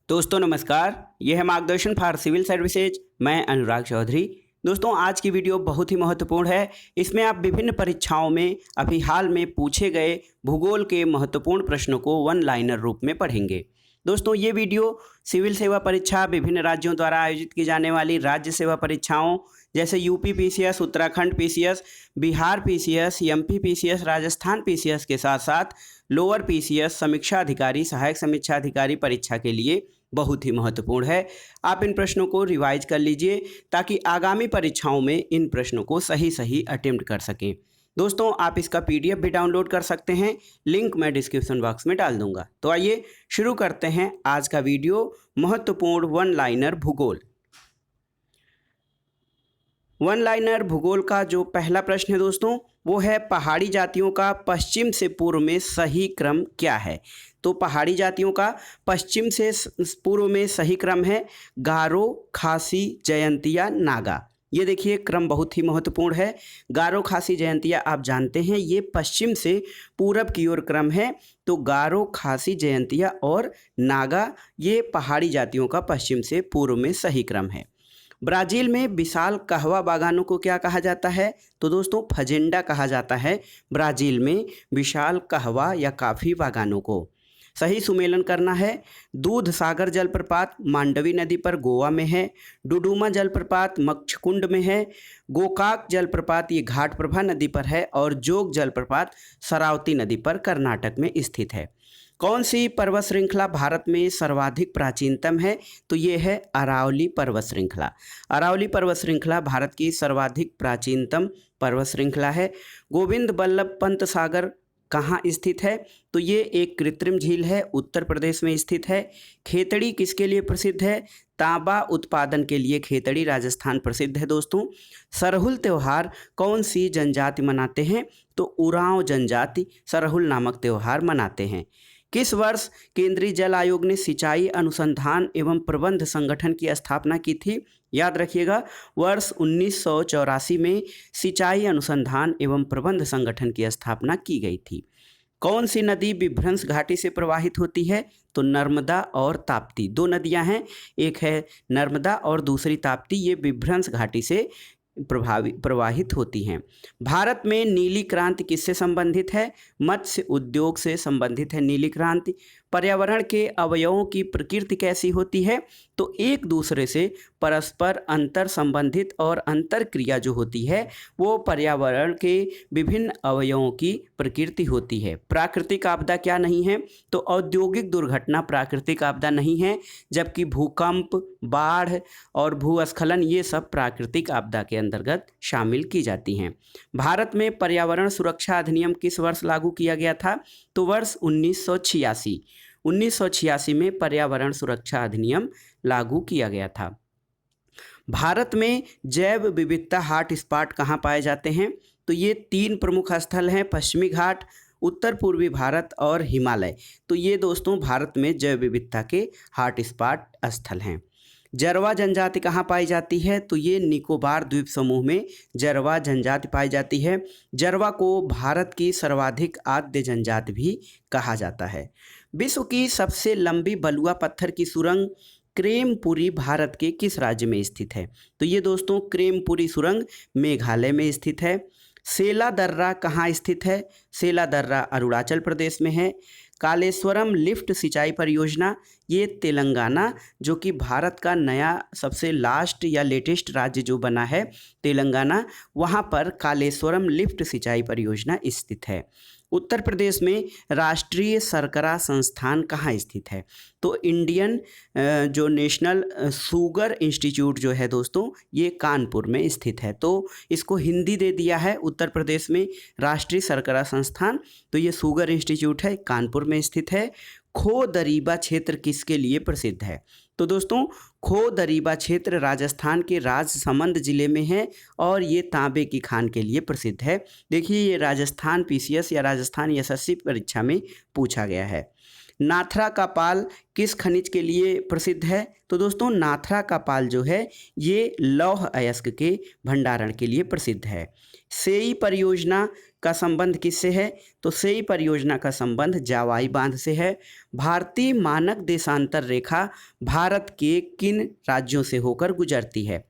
दोस्तों नमस्कार, यह है मार्गदर्शन फॉर सिविल सर्विसेज। मैं अनुराग चौधरी। दोस्तों आज की वीडियो बहुत ही महत्वपूर्ण है। इसमें आप विभिन्न परीक्षाओं में अभी हाल में पूछे गए भूगोल के महत्वपूर्ण प्रश्नों को वन लाइनर रूप में पढ़ेंगे। दोस्तों ये वीडियो सिविल सेवा परीक्षा, विभिन्न राज्यों द्वारा आयोजित की जाने वाली राज्य सेवा परीक्षाओं जैसे UP PCS, Uttarakhand PCS, Bihar PCS, MP PCS, Rajasthan PCS के साथ साथ लोअर पीसीएस, समीक्षा अधिकारी, सहायक समीक्षा अधिकारी परीक्षा के लिए बहुत ही महत्वपूर्ण है। आप इन प्रश्नों को रिवाइज कर लीजिए ताकि आगामी परीक्षाओं में इन प्रश्नों को सही अटेम्प्ट कर सकें। दोस्तों आप इसका पीडीएफ भी डाउनलोड कर सकते हैं, लिंक मैं डिस्क्रिप्शन बॉक्स में डाल दूंगा। तो आइए शुरू करते हैं आज का वीडियो, महत्वपूर्ण वन लाइनर भूगोल। वन लाइनर भूगोल का जो पहला प्रश्न है दोस्तों, वो है पहाड़ी जातियों का पश्चिम से पूर्व में सही क्रम क्या है। तो पहाड़ी जातियों का पश्चिम से पूर्व में सही क्रम है गारो, खासी, जयंतिया, नागा। ये देखिए क्रम बहुत ही महत्वपूर्ण है। गारो, खासी, जयंतिया आप जानते हैं ये पश्चिम से पूरब की ओर क्रम है। तो गारो, खासी, जयंतिया और नागा ये पहाड़ी जातियों का पश्चिम से पूर्व में सही क्रम है। ब्राज़ील में विशाल कहवा बागानों को क्या कहा जाता है। तो दोस्तों फजेंडा कहा जाता है ब्राज़ील में विशाल कहवा या कॉफ़ी बागानों को। सही सुमेलन करना है। दूध सागर जलप्रपात मांडवी नदी पर गोवा में है। डुडुमा जलप्रपात मच्छकुंड में है। गोकाक जलप्रपात ये घाटप्रभा नदी पर है और जोग जलप्रपात शरावती नदी पर कर्नाटक में स्थित है। कौन सी पर्वत श्रृंखला भारत में सर्वाधिक प्राचीनतम है। तो ये है अरावली पर्वत श्रृंखला। अरावली पर्वत श्रृंखला भारत की सर्वाधिक प्राचीनतम पर्वत श्रृंखला है। गोविंद बल्लभ पंत सागर कहाँ स्थित है। तो ये एक कृत्रिम झील है, उत्तर प्रदेश में स्थित है। खेतड़ी किसके लिए प्रसिद्ध है। तांबा उत्पादन के लिए खेतड़ी राजस्थान प्रसिद्ध है दोस्तों। सरहुल त्यौहार कौन सी जनजाति मनाते हैं। तो उरांव जनजाति सरहुल नामक त्यौहार मनाते हैं। किस वर्ष केंद्रीय जल आयोग ने सिंचाई अनुसंधान एवं प्रबंध संगठन की स्थापना की थी। याद रखिएगा वर्ष 1984 में सिंचाई अनुसंधान एवं प्रबंध संगठन की स्थापना की गई थी। कौन सी नदी विभ्रंश घाटी से प्रवाहित होती है। तो नर्मदा और ताप्ती दो नदियां हैं, एक है नर्मदा और दूसरी ताप्ती, ये विभ्रंश घाटी से प्रवाहित होती हैं। भारत में नीली क्रांति किससे संबंधित है। मत्स्य उद्योग से संबंधित है नीली क्रांति। पर्यावरण के अवयवों की प्रकृति कैसी होती है। तो एक दूसरे से परस्पर अंतर संबंधित और अंतर क्रिया जो होती है वो पर्यावरण के विभिन्न अवयवों की प्रकृति होती है। प्राकृतिक आपदा क्या नहीं है। तो औद्योगिक दुर्घटना प्राकृतिक आपदा नहीं है, जबकि भूकंप, बाढ़ और भूस्खलन ये सब प्राकृतिक आपदा के अंतर्गत शामिल की जाती हैं। भारत में पर्यावरण सुरक्षा अधिनियम किस वर्ष लागू किया गया था। तो वर्ष 1986 में पर्यावरण सुरक्षा अधिनियम लागू किया गया था। भारत में जैव विविधता हॉट स्पॉट कहाँ पाए जाते हैं। तो ये 3 प्रमुख स्थल हैं, पश्चिमी घाट, उत्तर पूर्वी भारत और हिमालय। तो ये दोस्तों भारत में जैव विविधता के हॉट स्पॉट स्थल हैं। जरवा जनजाति कहाँ पाई जाती है। तो ये निकोबार द्वीप समूह में जरवा जनजाति पाई जाती है। जरवा को भारत की सर्वाधिक आद्य जनजाति भी कहा जाता है। विश्व की सबसे लंबी बलुआ पत्थर की सुरंग क्रेमपुरी भारत के किस राज्य में स्थित है। तो ये दोस्तों क्रेमपुरी सुरंग मेघालय में स्थित है। सेला दर्रा कहाँ स्थित है। सेला दर्रा अरुणाचल प्रदेश में है। कालेश्वरम लिफ्ट सिंचाई परियोजना ये तेलंगाना, जो कि भारत का नया सबसे लास्ट या लेटेस्ट राज्य जो बना है तेलंगाना, वहाँ पर कालेश्वरम लिफ्ट सिंचाई परियोजना स्थित है। उत्तर प्रदेश में राष्ट्रीय शर्करा संस्थान कहाँ स्थित है। तो इंडियन जो नेशनल शुगर इंस्टीट्यूट जो है दोस्तों ये कानपुर में स्थित है। तो इसको हिंदी दे दिया है उत्तर प्रदेश में राष्ट्रीय शर्करा संस्थान, तो ये शुगर इंस्टीट्यूट है, कानपुर में स्थित है। खो दरीबा क्षेत्र किसके लिए प्रसिद्ध है। तो दोस्तों खो दरीबा क्षेत्र राजस्थान के राजसमंद जिले में है और ये तांबे की खान के लिए प्रसिद्ध है। देखिए ये राजस्थान पीसीएस या राजस्थान एसएससी परीक्षा में पूछा गया है। नाथरा का पाल किस खनिज के लिए प्रसिद्ध है? तो दोस्तों नाथरा का पाल जो है ये लौह अयस्क के भंडारण के लिए प्रसिद्ध है। सेई परियोजना का संबंध किससे है? तो सेई परियोजना का संबंध जावाई बांध से है। भारतीय मानक देशांतर रेखा भारत के किन राज्यों से होकर गुजरती है?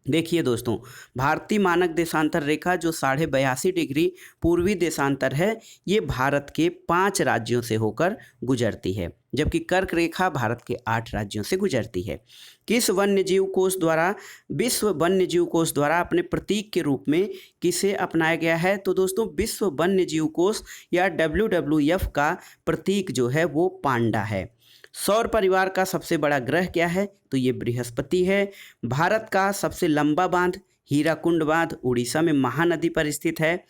देखिए दोस्तों, भारतीय मानक देशांतर रेखा जो 82.5 डिग्री पूर्वी देशांतर है, ये भारत के 5 राज्यों से होकर गुजरती है, जबकि कर्क रेखा भारत के 8 राज्यों से गुजरती है। किस वन्यजीव कोष द्वारा विश्व वन्यजीव कोष द्वारा अपने प्रतीक के रूप में किसे अपनाया गया है? तो दोस्तों विश्व वन्यजीव कोष या WWF का प्रतीक जो है वो पांडा है। सौर परिवार का सबसे बड़ा ग्रह क्या है? तो ये बृहस्पति है। भारत का सबसे लंबा बांध हीराकुंड बांध उड़ीसा में महानदी पर स्थित है।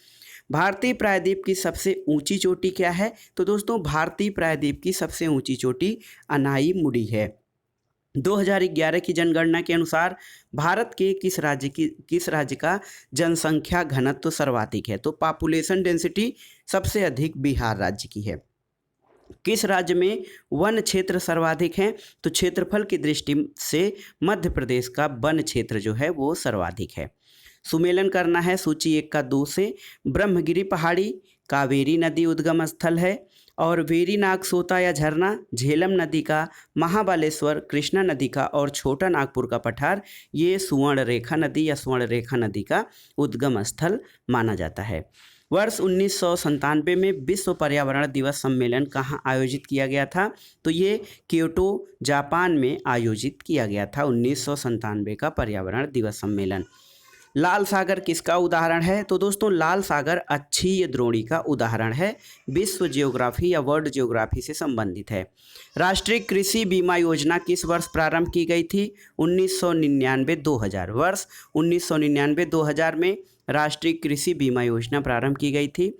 भारतीय प्रायद्वीप की सबसे ऊंची चोटी क्या है? तो दोस्तों भारतीय प्रायद्वीप की सबसे ऊंची चोटी अनाई मुडी है। 2011 की जनगणना के अनुसार भारत के किस राज्य का जनसंख्या घनत्व सर्वाधिक है? तो पॉपुलेशन डेंसिटी सबसे अधिक बिहार राज्य की है। किस राज्य में वन क्षेत्र सर्वाधिक हैं? तो क्षेत्रफल की दृष्टि से मध्य प्रदेश का वन क्षेत्र जो है वो सर्वाधिक है। सुमेलन करना है सूची 1 का 2 से। ब्रह्मगिरी पहाड़ी कावेरी नदी उद्गम स्थल है, और वेरीनाग सोता या झरना झेलम नदी का, महाबालेश्वर कृष्णा नदी का और छोटा नागपुर का पठार ये सुवर्ण रेखा नदी या स्वर्ण रेखा नदी का उद्गम स्थल माना जाता है। वर्ष 1997 में विश्व पर्यावरण दिवस सम्मेलन कहाँ आयोजित किया गया था? तो ये क्योटो जापान में आयोजित किया गया था 1997 का पर्यावरण दिवस सम्मेलन। लाल सागर किसका उदाहरण है? तो दोस्तों लाल सागर अक्षीय द्रोणी का उदाहरण है, विश्व जियोग्राफी या वर्ल्ड जियोग्राफी से संबंधित है। राष्ट्रीय कृषि बीमा योजना किस वर्ष प्रारंभ की गई थी? 1999-2000। वर्ष 1999-2000 में राष्ट्रीय कृषि बीमा योजना प्रारंभ की गई थी।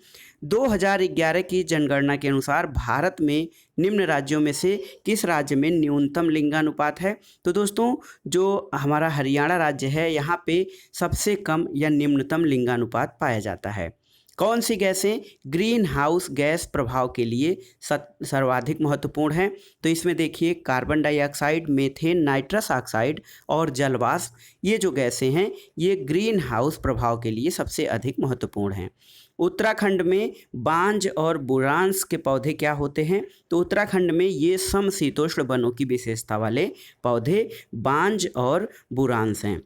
2011 की जनगणना के अनुसार भारत में निम्न राज्यों में से किस राज्य में न्यूनतम लिंगानुपात है? तो दोस्तों जो हमारा हरियाणा राज्य है यहाँ पे सबसे कम या निम्नतम लिंगानुपात पाया जाता है। कौन सी गैसें ग्रीन हाउस गैस प्रभाव के लिए सर्वाधिक महत्वपूर्ण हैं? तो इसमें देखिए carbon dioxide, methane, nitrous oxide और जलवाष्प, ये जो गैसें हैं ये ग्रीन हाउस प्रभाव के लिए सबसे अधिक महत्वपूर्ण हैं। उत्तराखंड में बांज और बुरांस के पौधे क्या होते हैं? तो उत्तराखंड में ये समशीतोष्ण वनों की विशेषता वाले पौधे बांज और बुरांस हैं।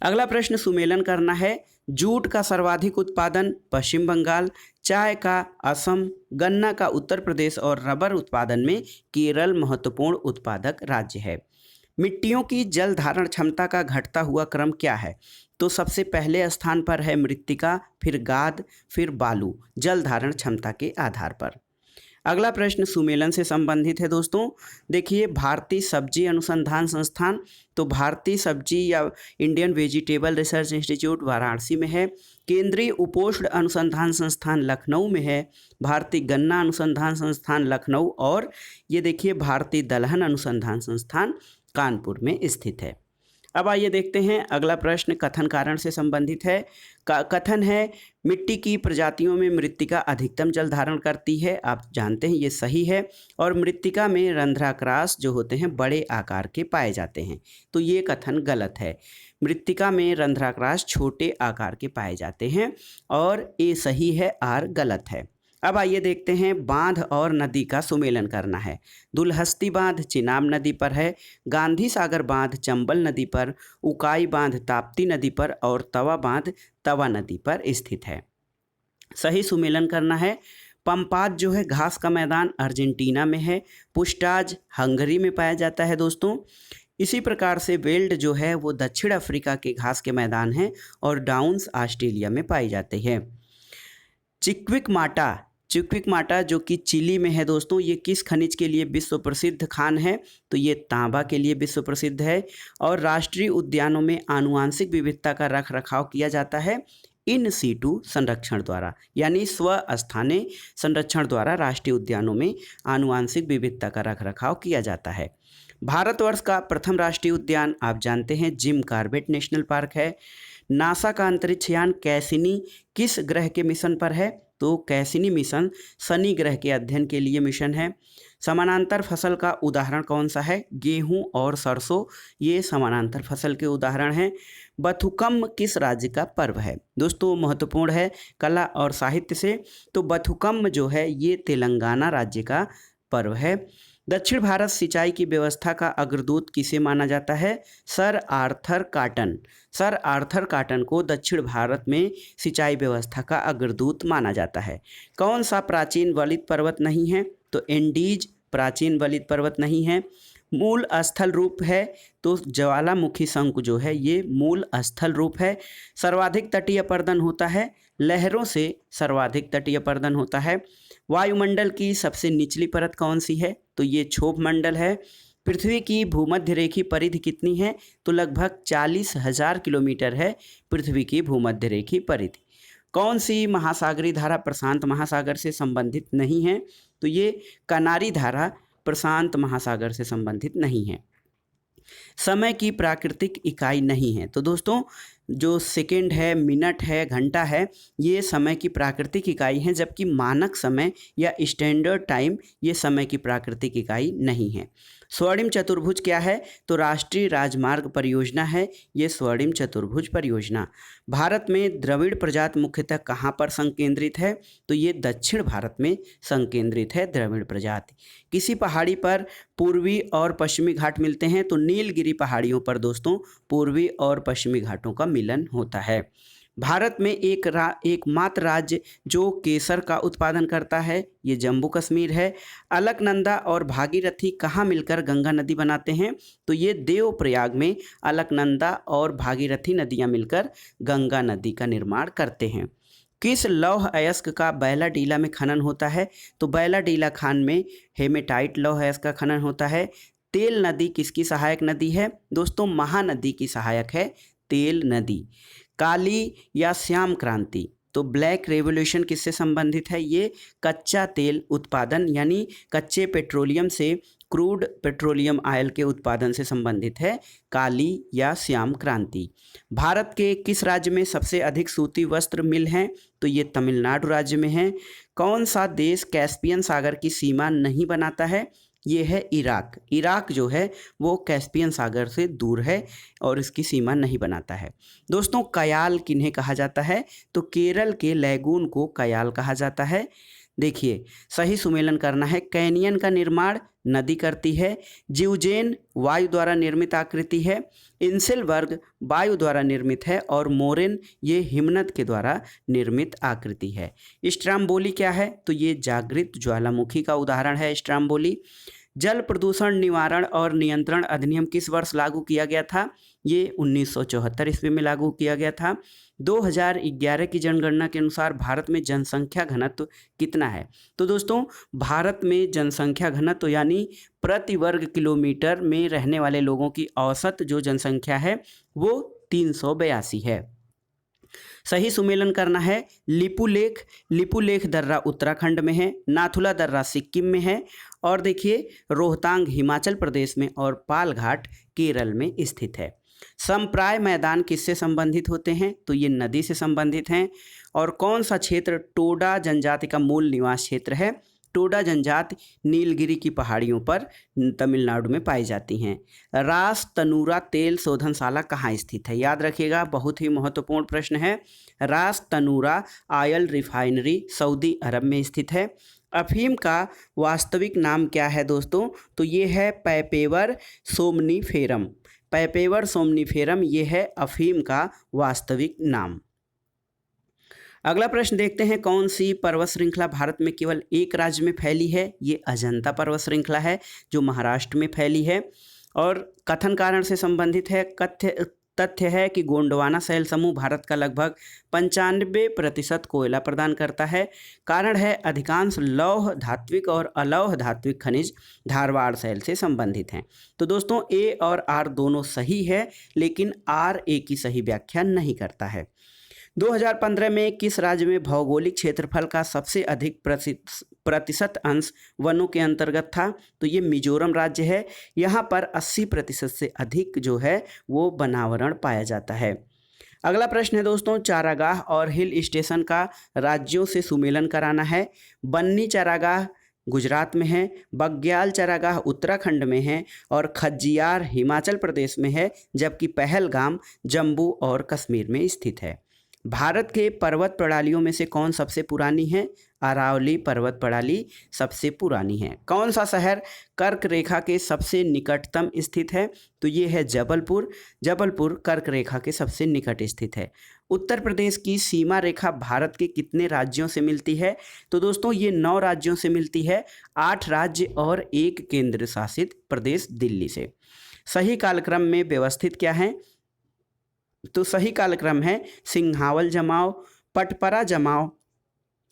अगला प्रश्न सुमेलन करना है। जूट का सर्वाधिक उत्पादन पश्चिम बंगाल, चाय का असम, गन्ना का उत्तर प्रदेश और रबर उत्पादन में केरल महत्वपूर्ण उत्पादक राज्य है। मिट्टियों की जल धारण क्षमता का घटता हुआ क्रम क्या है? तो सबसे पहले स्थान पर है मृत्तिका, फिर गाद, फिर बालू, जल धारण क्षमता के आधार पर। अगला प्रश्न सुमेलन से संबंधित है दोस्तों। देखिए भारतीय सब्जी अनुसंधान संस्थान, तो भारतीय सब्जी या Indian vegetable research institute Varanasi में है। केंद्रीय उपोष्ण अनुसंधान संस्थान लखनऊ में है। भारतीय गन्ना अनुसंधान संस्थान लखनऊ, और ये देखिए भारतीय दलहन अनुसंधान संस्थान कानपुर में स्थित है। अब आइए देखते हैं अगला प्रश्न कथन कारण से संबंधित है। कथन है मिट्टी की प्रजातियों में मृत्तिका अधिकतम जल धारण करती है। आप जानते हैं ये सही है। और मृत्तिका में रंध्राक्रास जो होते हैं बड़े आकार के पाए जाते हैं, तो ये कथन गलत है। मृत्तिका में रंध्राक्रास छोटे आकार के पाए जाते हैं, और ये सही है, आर गलत है। अब आइए देखते हैं बांध और नदी का सुमेलन करना है। दुलहस्ती बांध चिनाब नदी पर है, गांधी सागर बांध चंबल नदी पर, उकाई बांध ताप्ती नदी पर और तवा बांध तवा नदी पर स्थित है। सही सुमेलन करना है। पंपाज जो है घास का मैदान अर्जेंटीना में है, पुष्टाज हंगरी में पाया जाता है दोस्तों। इसी प्रकार से वेल्ड जो है वो दक्षिण अफ्रीका के घास के मैदान हैं, और डाउन्स ऑस्ट्रेलिया में पाई जाते हैं। चिक्विक माटा जो कि चिली में है दोस्तों, ये किस खनिज के लिए विश्व प्रसिद्ध खान है? तो ये तांबा के लिए विश्व प्रसिद्ध है। और राष्ट्रीय उद्यानों में आनुवांशिक विविधता का रख रखाव किया जाता है इन सीटू संरक्षण द्वारा, यानी स्वस्थानीय संरक्षण द्वारा राष्ट्रीय उद्यानों में आनुवांशिक विविधता का रख रखाव किया जाता है। भारतवर्ष का प्रथम राष्ट्रीय उद्यान आप जानते हैं जिम कॉर्बेट नेशनल पार्क है। नासा का अंतरिक्ष यान कैसिनी किस ग्रह के मिशन पर है? तो कैसिनी मिशन शनि ग्रह के अध्ययन के लिए मिशन है। समानांतर फसल का उदाहरण कौन सा है? गेहूं और सरसों, ये समानांतर फसल के उदाहरण हैं। बथुकम किस राज्य का पर्व है? दोस्तों महत्वपूर्ण है कला और साहित्य से, तो बथुकम जो है ये तेलंगाना राज्य का पर्व है। दक्षिण भारत सिंचाई की व्यवस्था का अग्रदूत किसे माना जाता है? Sir Arthur cotton. Sir Arthur cotton को दक्षिण भारत में सिंचाई व्यवस्था का अग्रदूत माना जाता है। कौन सा प्राचीन वलित पर्वत नहीं है? तो एंडीज प्राचीन वलित पर्वत नहीं है। मूल स्थल रूप है, तो ज्वालामुखी शंकु जो है ये मूल स्थल रूप है। सर्वाधिक तटीय अपर्दन होता है, लहरों से सर्वाधिक तटीय अपर्दन होता है। वायुमंडल की सबसे निचली परत कौन सी है? तो ये क्षोभ मंडल है। पृथ्वी की भूमध्य रेखी परिधि कितनी है? तो लगभग 40,000 किलोमीटर है पृथ्वी की भूमध्य रेखी परिधि। कौन सी महासागरीय धारा प्रशांत महासागर से संबंधित नहीं है? तो ये कनारी धारा प्रशांत महासागर से संबंधित नहीं है। समय की प्राकृतिक इकाई नहीं है, तो दोस्तों जो सेकेंड है, मिनट है, घंटा है, ये समय की प्राकृतिक इकाई है, जबकि मानक समय या स्टैंडर्ड टाइम ये समय की प्राकृतिक इकाई नहीं है। स्वर्णिम चतुर्भुज क्या है? तो राष्ट्रीय राजमार्ग परियोजना है ये स्वर्णिम चतुर्भुज परियोजना। भारत में द्रविड़ प्रजाति मुख्यतः कहाँ पर संकेंद्रित है? तो ये दक्षिण भारत में संकेंद्रित है द्रविड़ प्रजाति। किसी पहाड़ी पर पूर्वी और पश्चिमी घाट मिलते हैं? तो नीलगिरी पहाड़ियों पर दोस्तों पूर्वी और पश्चिमी घाटों का मिलन होता है। भारत में एकमात्र राज्य जो केसर का उत्पादन करता है ये जम्मू कश्मीर है। अलकनंदा और भागीरथी कहाँ मिलकर गंगा नदी बनाते हैं? तो ये देवप्रयाग में अलकनंदा और भागीरथी नदियाँ मिलकर गंगा नदी का निर्माण करते हैं। किस लौह अयस्क का बैलाडीला में खनन होता है? तो बैलाडीला खान में हेमेटाइट लौह अयस्क का खनन होता है। तेल नदी किसकी सहायक नदी है? दोस्तों महानदी की सहायक है तेल नदी। काली या श्याम क्रांति, तो ब्लैक रेवोल्यूशन किससे संबंधित है? ये कच्चा तेल उत्पादन यानी कच्चे पेट्रोलियम से क्रूड पेट्रोलियम ऑयल के उत्पादन से संबंधित है काली या श्याम क्रांति। भारत के किस राज्य में सबसे अधिक सूती वस्त्र मिल हैं? तो ये तमिलनाडु राज्य में है। कौन सा देश कैस्पियन सागर की सीमा नहीं बनाता है? ये है इराक। इराक जो है वो कैस्पियन सागर से दूर है और इसकी सीमा नहीं बनाता है। दोस्तों कयाल किन्हें कहा जाता है? तो केरल के लैगून को कयाल कहा जाता है। देखिए सही सुमेलन करना है। कैनियन का निर्माण नदी करती है। जिवजेन वायु द्वारा निर्मित आकृति है। इंसेलबर्ग वायु द्वारा निर्मित है और मोरेन ये हिमनद के द्वारा निर्मित आकृति है। स्ट्राम्बोली क्या है? तो ये जागृत ज्वालामुखी का उदाहरण है स्ट्राम्बोली। जल प्रदूषण निवारण और नियंत्रण अधिनियम किस वर्ष लागू किया गया था? ये 1974 ईस्वी में लागू किया गया था। 2011 की जनगणना के अनुसार भारत में जनसंख्या घनत्व कितना है? तो दोस्तों भारत में जनसंख्या घनत्व यानी प्रति वर्ग किलोमीटर में रहने वाले लोगों की औसत जो जनसंख्या है वो 382 है। सही सुमेलन करना है। लिपुलेख दर्रा उत्तराखंड में है। नाथुला दर्रा सिक्किम में है और देखिए रोहतांग हिमाचल प्रदेश में और पालघाट केरल में स्थित है। संप्राय मैदान किससे संबंधित होते हैं? तो ये नदी से संबंधित हैं। और कौन सा क्षेत्र टोडा जनजाति का मूल निवास क्षेत्र है? टोडा जनजाति नीलगिरी की पहाड़ियों पर तमिलनाडु में पाई जाती हैं। रास तनूरा तेल शोधनशाला कहाँ स्थित है? याद रखिएगा बहुत ही महत्वपूर्ण प्रश्न है। रास तनूरा ऑयल रिफाइनरी सऊदी अरब में स्थित है। अफीम का वास्तविक नाम क्या है दोस्तों? तो ये है पैपेवर सोमनीफेरम। पैपेवर सोमनीफेरम ये है अफीम का वास्तविक नाम। अगला प्रश्न देखते हैं। कौन सी पर्वत श्रृंखला भारत में केवल एक राज्य में फैली है? ये अजंता पर्वत श्रृंखला है जो महाराष्ट्र में फैली है और कथन कारण से संबंधित है। तथ्य है कि गोंडवाना शैल समूह भारत का लगभग 95% कोयला प्रदान करता है। कारण है अधिकांश लौह धात्विक और अलौह धात्विक खनिज धारवाड़ शैल से संबंधित हैं। तो दोस्तों ए और आर दोनों सही है, लेकिन आर ए की सही व्याख्या नहीं करता है। 2015 में किस राज्य में भौगोलिक क्षेत्रफल का सबसे अधिक प्रतिशत अंश वनों के अंतर्गत था? तो ये मिजोरम राज्य है। यहाँ पर 80% से अधिक जो है वो वनावरण पाया जाता है। अगला प्रश्न है दोस्तों, चारागाह और हिल स्टेशन का राज्यों से सुमेलन कराना है। बन्नी चारागाह गुजरात में है, बग्याल चारागाह उत्तराखंड में है और खज्जियार हिमाचल प्रदेश में है, जबकि पहलगाम जम्मू और कश्मीर में स्थित है। भारत के पर्वत प्रणालियों में से कौन सबसे पुरानी है? अरावली पर्वत प्रणाली सबसे पुरानी है। कौन सा शहर कर्क रेखा के सबसे निकटतम स्थित है? तो ये है जबलपुर। जबलपुर कर्क रेखा के सबसे निकट स्थित है। उत्तर प्रदेश की सीमा रेखा भारत के कितने राज्यों से मिलती है? तो दोस्तों ये 9 राज्यों से मिलती है, 8 राज्य और 1 केंद्र शासित प्रदेश दिल्ली से। सही कालक्रम में व्यवस्थित क्या है? तो सही कालक्रम है सिंघावल जमाव, पटपरा जमाव,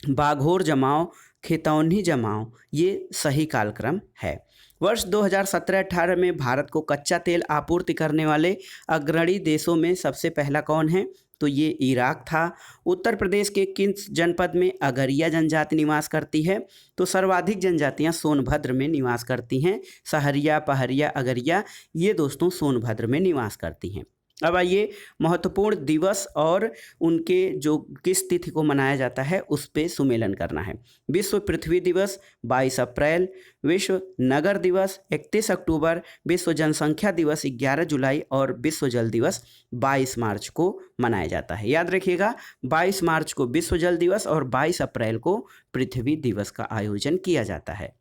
बाघोर जमाव, खेतौनी जमाव, ये सही कालक्रम है। वर्ष 2017-18 में भारत को कच्चा तेल आपूर्ति करने वाले अग्रणी देशों में सबसे पहला कौन है? तो ये इराक था। उत्तर प्रदेश के किस जनपद में अगरिया जनजाति निवास करती है? तो सर्वाधिक जनजातियां सोनभद्र में निवास करती हैं। सहरिया, पहरिया, अगरिया ये दोस्तों सोनभद्र में निवास करती हैं। अब आइए महत्वपूर्ण दिवस और उनके जो किस तिथि को मनाया जाता है उस पे सुमेलन करना है। विश्व पृथ्वी दिवस 22 अप्रैल, विश्व नगर दिवस 31 अक्टूबर, विश्व जनसंख्या दिवस 11 जुलाई और विश्व जल दिवस 22 मार्च को मनाया जाता है। याद रखिएगा 22 मार्च को विश्व जल दिवस और 22 अप्रैल को पृथ्वी दिवस का आयोजन किया जाता है।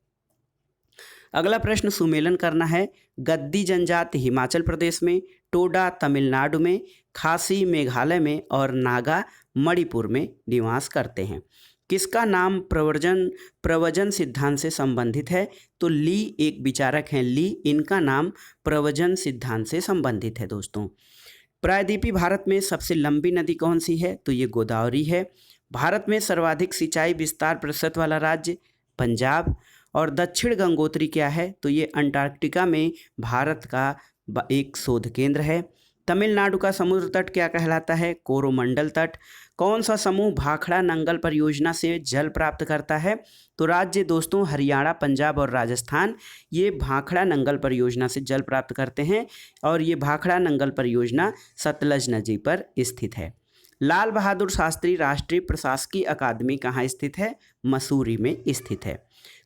अगला प्रश्न सुमेलन करना है। गद्दी जनजाति हिमाचल प्रदेश में, टोडा तमिलनाडु में, खासी मेघालय में और नागा मणिपुर में निवास करते हैं। किसका नाम प्रव्रजन सिद्धांत से संबंधित है? तो ली एक विचारक हैं, ली, इनका नाम प्रव्रजन सिद्धांत से संबंधित है दोस्तों। प्रायद्वीपीय भारत में सबसे लंबी नदी कौन सी है? तो ये गोदावरी है। भारत में सर्वाधिक सिंचाई विस्तार प्रतिशत वाला राज्य पंजाब। और दक्षिण गंगोत्री क्या है? तो ये अंटार्कटिका में भारत का एक शोध केंद्र है। तमिलनाडु का समुद्र तट क्या कहलाता है? कोरोमंडल तट। कौन सा समूह भाखड़ा नंगल परियोजना से जल प्राप्त करता है? तो राज्य दोस्तों हरियाणा, पंजाब और राजस्थान ये भाखड़ा नंगल परियोजना से जल प्राप्त करते हैं और ये भाखड़ा नंगल परियोजना सतलज नदी पर स्थित है। लाल बहादुर शास्त्री राष्ट्रीय प्रशासकीय अकादमी कहाँ स्थित है? मसूरी में स्थित है।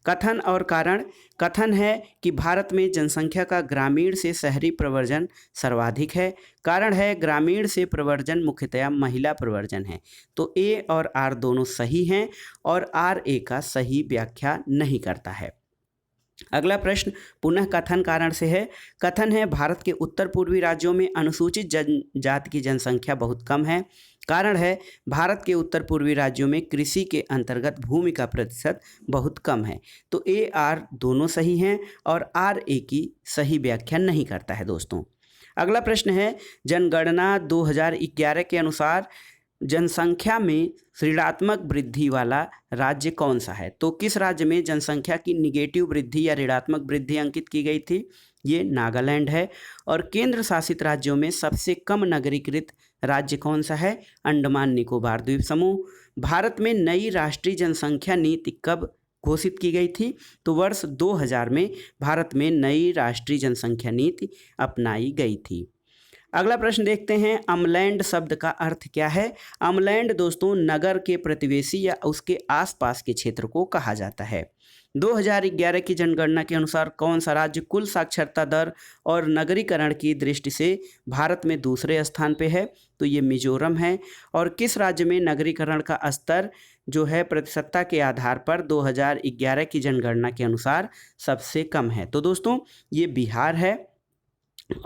कथन और कारण। कथन है कि भारत में जनसंख्या का ग्रामीण से शहरी प्रव्रजन सर्वाधिक है। कारण है ग्रामीण से प्रव्रजन मुख्यतया महिला प्रव्रजन है। तो ए और आर दोनों सही हैं और आर ए का सही व्याख्या नहीं करता है। अगला प्रश्न पुनः कथन कारण से है। कथन है भारत के उत्तर पूर्वी राज्यों में अनुसूचित जनजाति की जनसंख्या बहुत कम है। कारण है भारत के उत्तर पूर्वी राज्यों में कृषि के अंतर्गत भूमि का प्रतिशत बहुत कम है। तो ए आर दोनों सही हैं और आर ए की सही व्याख्या नहीं करता है दोस्तों। अगला प्रश्न है जनगणना 2011 के अनुसार जनसंख्या में ऋणात्मक वृद्धि वाला राज्य कौन सा है? तो किस राज्य में जनसंख्या की निगेटिव वृद्धि या ऋणात्मक वृद्धि अंकित की गई थी? ये नागालैंड है। और केंद्र शासित राज्यों में सबसे कम नगरीकृत राज्य कौन सा है? अंडमान निकोबार द्वीप समूह। भारत में नई राष्ट्रीय जनसंख्या नीति कब घोषित की गई थी? तो वर्ष 2000 में भारत में नई राष्ट्रीय जनसंख्या नीति अपनाई गई थी। अगला प्रश्न देखते हैं अमलैंड शब्द का अर्थ क्या है? अमलैंड दोस्तों नगर के प्रतिवेशी या उसके आसपास के क्षेत्र को कहा जाता है। 2011 की जनगणना के अनुसार कौन सा राज्य कुल साक्षरता दर और नगरीकरण की दृष्टि से भारत में दूसरे स्थान पे है? तो ये मिजोरम है। और किस राज्य में नगरीकरण का स्तर जो है प्रतिशतता के आधार पर 2011 की जनगणना के अनुसार सबसे कम है? तो दोस्तों ये बिहार है।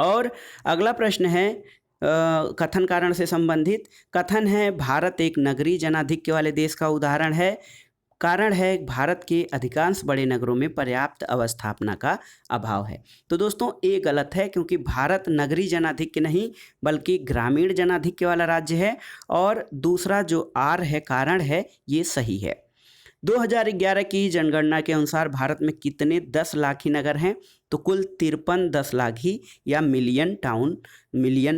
और अगला प्रश्न है कथन कारण से संबंधित। कथन है भारत एक नगरीय जनाधिक्य वाले देश का उदाहरण है। कारण है भारत के अधिकांश बड़े नगरों में पर्याप्त अवस्थापना का अभाव है। तो दोस्तों ये गलत है क्योंकि भारत नगरीय जनाधिक्य नहीं बल्कि ग्रामीण जनाधिक्य वाला राज्य है। और दूसरा जो आर है कारण है ये सही है। 2011 की जनगणना के अनुसार भारत में कितने 10 लाखी नगर हैं? तो कुल 53 10 लाखी या मिलियन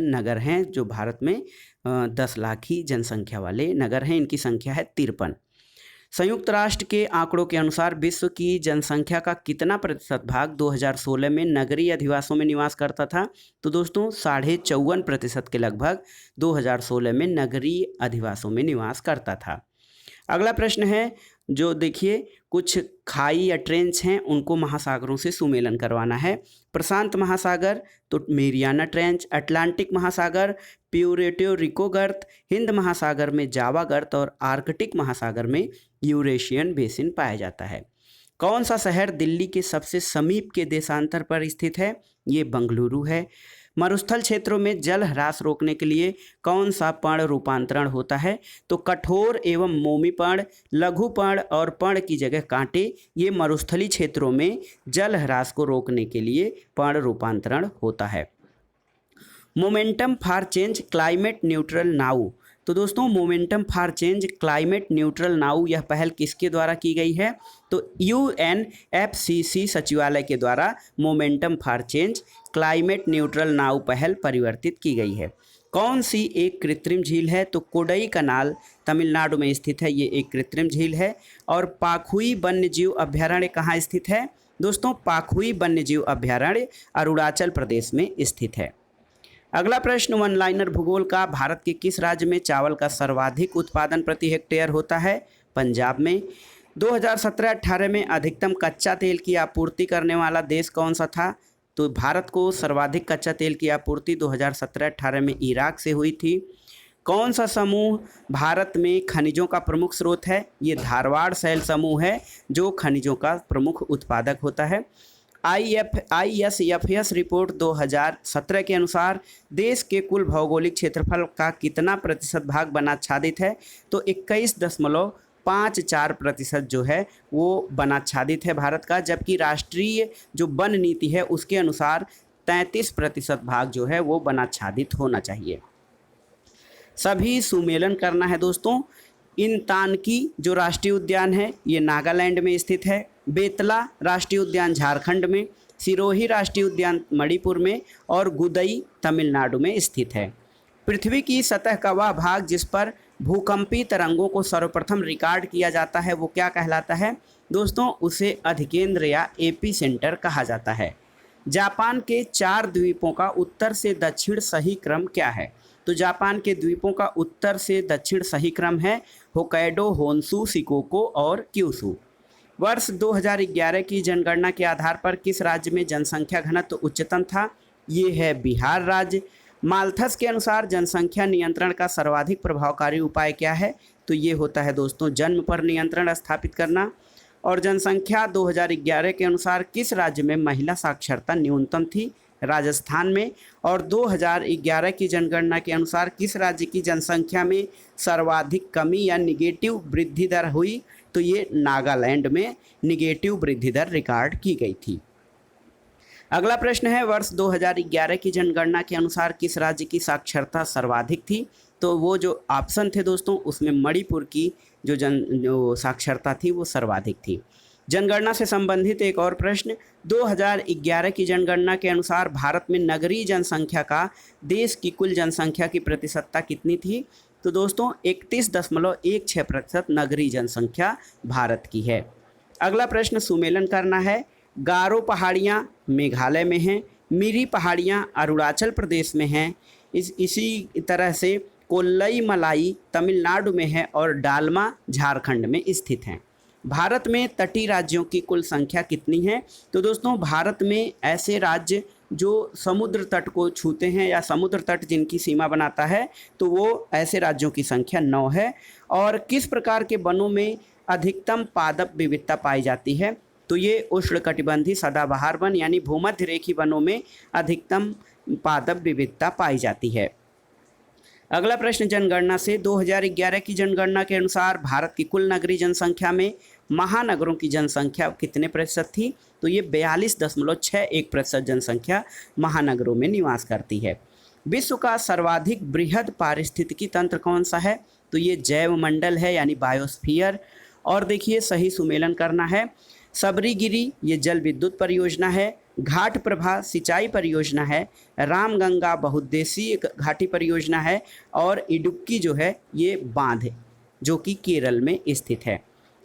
नगर हैं जो भारत में 10 लाखी जनसंख्या वाले नगर हैं। इनकी संख्या है 53। संयुक्त राष्ट्र के आंकड़ों के अनुसार विश्व की जनसंख्या का कितना प्रतिशत भाग 2016 में नगरीय अधिवासों में निवास करता था? तो दोस्तों 54.54% के लगभग 2016 में नगरीय अधिवासों में निवास करता था। अगला प्रश्न है, जो देखिए कुछ खाई या ट्रेंच हैं उनको महासागरों से सुमेलन करवाना है। प्रशांत महासागर तो मेरियाना ट्रेंच, अटलांटिक महासागर प्यूरेटो रिको गर्त, हिंद महासागर में जावा गर्त और आर्कटिक महासागर में यूरेशियन बेसिन पाया जाता है। कौन सा शहर दिल्ली के सबसे समीप के देशांतर पर स्थित है? ये बंगलुरु है। मरुस्थल क्षेत्रों में जल ह्रास रोकने के लिए कौन सा पर्ण रूपांतरण होता है? तो कठोर एवं मोमी पर्ण, लघु पर्ण और पर्ण की जगह कांटे, ये मरुस्थली क्षेत्रों में जल ह्रास को रोकने के लिए पर्ण रूपांतरण होता है। Momentum for change climate neutral now, तो दोस्तों momentum for change climate neutral now यह पहल किसके द्वारा की गई है? तो UNFCCC सचिवालय के द्वारा momentum for change climate neutral now पहल परिवर्तित की गई है। कौन सी एक कृत्रिम झील है? तो कोडई कनाल तमिलनाडु में स्थित है, ये एक कृत्रिम झील है। और पाखुई वन्यजीव अभ्यारण्य कहाँ स्थित है? दोस्तों पाखुई वन्यजीव अभ्यारण्य अरुणाचल प्रदेश में स्थित है। अगला प्रश्न वन लाइनर भूगोल का, भारत के किस राज्य में चावल का सर्वाधिक उत्पादन प्रति हेक्टेयर होता है? पंजाब में। 2017-18 में अधिकतम कच्चा तेल की आपूर्ति करने वाला देश कौन सा था? तो भारत को सर्वाधिक कच्चा तेल की आपूर्ति 2017-18 में इराक से हुई थी। कौन सा समूह भारत में खनिजों का प्रमुख स्रोत है? ये धारवाड़ शैल समूह है जो खनिजों का प्रमुख उत्पादक होता है। ISFS रिपोर्ट 2017 के अनुसार देश के कुल भौगोलिक क्षेत्रफल का कितना प्रतिशत भाग वनाच्छादित है? तो 21.54% जो है वो वनाच्छादित है भारत का, जबकि राष्ट्रीय जो वन नीति है उसके अनुसार 33% भाग जो है वो वनाच्छादित होना चाहिए। सभी सुमेलन करना है दोस्तों। इनतानकी जो राष्ट्रीय उद्यान है ये नागालैंड में स्थित है। बेतला राष्ट्रीय उद्यान झारखंड में, सिरोही राष्ट्रीय उद्यान मणिपुर में और गुदई तमिलनाडु में स्थित है। पृथ्वी की सतह का वह भाग जिस पर भूकंपी तरंगों को सर्वप्रथम रिकॉर्ड किया जाता है वो क्या कहलाता है? दोस्तों उसे अधिकेंद्र या एपी सेंटर कहा जाता है। जापान के 4 द्वीपों का उत्तर से दक्षिण सही क्रम क्या है? तो जापान के द्वीपों का उत्तर से दक्षिण सही क्रम है होक्काइडो, होन्शु, शिकोको और क्यूशु। वर्ष 2011 की जनगणना के आधार पर किस राज्य में जनसंख्या घनत्व उच्चतम था? ये है बिहार राज्य। माल्थस के अनुसार जनसंख्या नियंत्रण का सर्वाधिक प्रभावकारी उपाय क्या है? तो ये होता है दोस्तों जन्म पर नियंत्रण स्थापित करना। और जनसंख्या 2011 के अनुसार किस राज्य में महिला साक्षरता न्यूनतम थी? राजस्थान में। और 2011 की जनगणना के अनुसार किस राज्य की जनसंख्या में सर्वाधिक कमी या निगेटिव वृद्धि दर हुई? तो ये नागालैंड में निगेटिव वृद्धि दर रिकॉर्ड की गई थी। अगला प्रश्न है, वर्ष 2011 की जनगणना के अनुसार किस राज्य की साक्षरता सर्वाधिक थी? तो वो जो ऑप्शन थे दोस्तों उसमें मणिपुर की जो साक्षरता थी वो सर्वाधिक थी। जनगणना से संबंधित एक और प्रश्न, 2011 की जनगणना के अनुसार भारत में नगरीय जनसंख्या का देश की कुल जनसंख्या की प्रतिशतता कितनी थी? तो दोस्तों 31.16% नगरीय जनसंख्या भारत की है। अगला प्रश्न सुमेलन करना है। गारो पहाड़ियाँ मेघालय में हैं, मिरी पहाड़ियाँ अरुणाचल प्रदेश में हैं, इसी तरह से कोल्लई मलाई तमिलनाडु में है और डालमा झारखंड में स्थित हैं। भारत में तटीय राज्यों की कुल संख्या कितनी है? तो दोस्तों भारत में ऐसे राज्य जो समुद्र तट को छूते हैं या समुद्र तट जिनकी सीमा बनाता है तो वो ऐसे राज्यों की संख्या 9 है। और किस प्रकार के वनों में अधिकतम पादप विविधता पाई जाती है? तो ये उष्णकटिबंधीय सदाबहार वन यानी भूमध्य रेखीय वनों में अधिकतम पादप विविधता पाई जाती है। अगला प्रश्न जनगणना से, 2011 की जनगणना के अनुसार भारत की कुल नगरीय जनसंख्या में महानगरों की जनसंख्या कितने प्रतिशत थी? तो ये 42.61% जनसंख्या महानगरों में निवास करती है। विश्व का सर्वाधिक बृहद पारिस्थितिकी तंत्र कौन सा है? तो ये जैव मंडल है यानी बायोस्फीयर। और देखिए सही सुमेलन करना है। सबरीगिरी ये जल विद्युत परियोजना है, घाट प्रभा सिंचाई परियोजना है, रामगंगा बहुउद्देशीय घाटी परियोजना है और इडुक्की जो है ये बांध है जो कि केरल में स्थित है।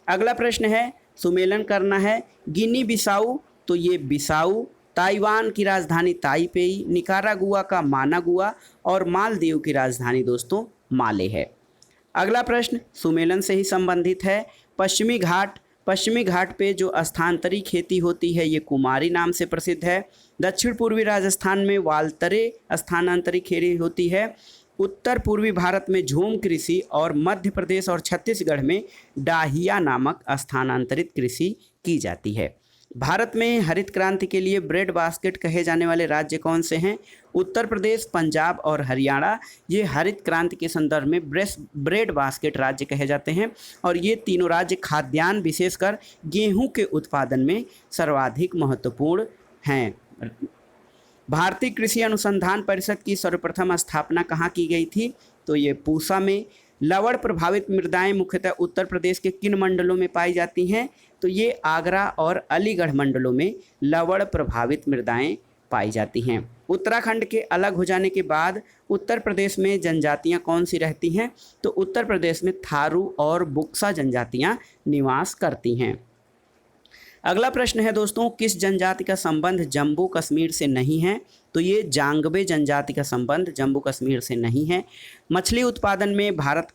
अगला प्रश्न है, सुमेलन करना है। गिनी बिसाऊ, तो ये बिसाऊ। ताइवान की राजधानी ताइपेई, निकारागुआ का मानागुआ और मालदीव की राजधानी दोस्तों माले है। अगला प्रश्न सुमेलन से ही संबंधित है। पश्चिमी घाट, पश्चिमी घाट पे जो स्थानांतरी खेती होती है ये कुमारी नाम से प्रसिद्ध है। दक्षिण पूर्वी राजस्थान में वालतरे स्थानांतरी खेती होती है। उत्तर पूर्वी भारत में झूम कृषि और मध्य प्रदेश और छत्तीसगढ़ में डाहिया नामक स्थानांतरित कृषि की जाती है। भारत में हरित क्रांति के लिए ब्रेड बास्केट कहे जाने वाले राज्य कौन से हैं? उत्तर प्रदेश, पंजाब और हरियाणा ये हरित क्रांति के संदर्भ में ब्रेड बास्केट राज्य कहे जाते हैं और ये तीनों राज्य खाद्यान्न विशेषकर गेहूं के उत्पादन में सर्वाधिक महत्वपूर्ण हैं। भारतीय कृषि अनुसंधान परिषद की सर्वप्रथम स्थापना कहाँ की गई थी? तो ये पूसा में। लवण प्रभावित मृदाएं मुख्यतः उत्तर प्रदेश के किन मंडलों में पाई जाती हैं? तो ये आगरा और अलीगढ़ मंडलों में लवण प्रभावित मृदाएं पाई जाती हैं। उत्तराखंड के अलग हो जाने के बाद उत्तर प्रदेश में जनजातियां कौन सी रहती हैं? तो उत्तर प्रदेश में थारू और बुक्सा जनजातियां निवास करती हैं। अगला प्रश्न है दोस्तों, किस जनजाति का संबंध जम्मू कश्मीर से नहीं है? तो ये जांगबे जनजाति का संबंध जम्मू कश्मीर से नहीं है। मछली उत्पादन में भारत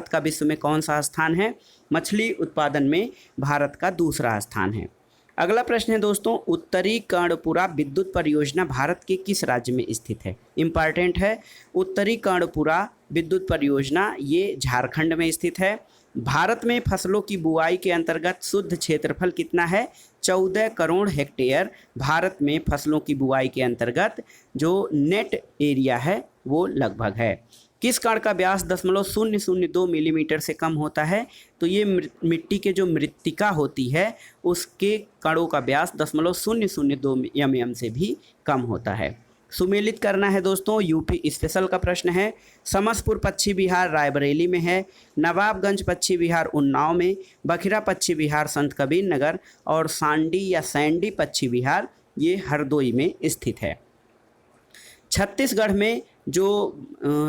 का विश्व में कौन सा स्थान है? मछली उत्पादन में भारत का दूसरा स्थान है। अगला प्रश्न है दोस्तों, उत्तरी कर्णपुरा विद्युत परियोजना भारत के किस राज्य में स्थित है? इंपॉर्टेंट है। उत्तरी कर्णपुरा विद्युत परियोजना ये झारखंड में स्थित है। भारत में फसलों की बुआई के अंतर्गत शुद्ध क्षेत्रफल कितना है? 14 करोड़ हेक्टेयर भारत में फसलों की बुआई के अंतर्गत जो नेट एरिया है वो लगभग है। किस कण का व्यास 0.002 मिलीमीटर से कम होता है? तो ये मिट्टी के जो मृत्तिका होती है उसके कणों का व्यास 0.002 mm से भी कम होता है। सुमेलित करना है दोस्तों, यूपी स्पेशल का प्रश्न है। समसपुर पश्चिम बिहार रायबरेली में है। नवाबगंज पश्चिम बिहार उन्नाव में। बखिरा पश्चिम बिहार संत कबीर नगर और सांडी या सैंडी पश्चिम बिहार ये हरदोई में स्थित है। छत्तीसगढ़ में जो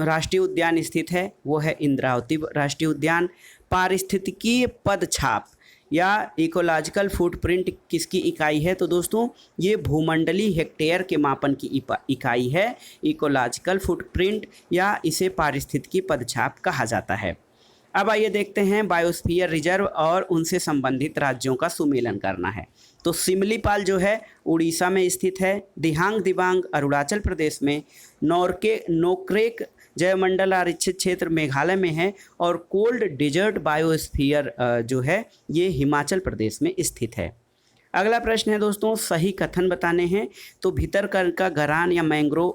राष्ट्रीय उद्यान स्थित है वो है इंद्रावती राष्ट्रीय उद्यान। पारिस्थितिकीय पदछाप या इकोलॉजिकल फुटप्रिंट किसकी इकाई है? तो दोस्तों ये भूमंडलीय हेक्टेयर के मापन की इकाई है इकोलॉजिकल फुटप्रिंट, या इसे पारिस्थितिकी पदछाप कहा जाता है। अब आइए देखते हैं बायोस्फीयर रिजर्व और उनसे संबंधित राज्यों का सुमेलन करना है। तो सिमलीपाल जो है उड़ीसा में स्थित है। दिहांग दिबांग अरुणाचल प्रदेश में। नोक्रेक जयमंडल आरक्षित क्षेत्र मेघालय में है और कोल्ड डिजर्ट बायोस्फीयर जो है ये हिमाचल प्रदेश में स्थित है। अगला प्रश्न है दोस्तों, सही कथन बताने हैं। तो भितरकनिका गरान या मैंग्रोव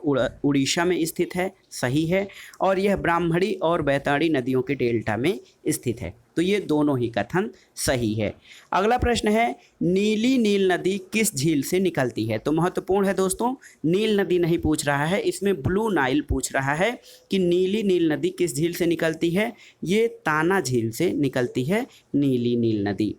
उड़ीसा में स्थित है, सही है, और यह ब्राह्मणी और बैतरणी नदियों के डेल्टा में स्थित है। तो ये दोनों ही कथन सही है। अगला प्रश्न है, नीली नील नदी किस झील से निकलती है? तो महत्वपूर्ण है दोस्तों, नील नदी नहीं पूछ रहा है, इसमें ब्लू नाइल पूछ रहा है कि नीली नील नदी किस झील से निकलती है? ये ताना झील से निकलती है नीली नील नदी।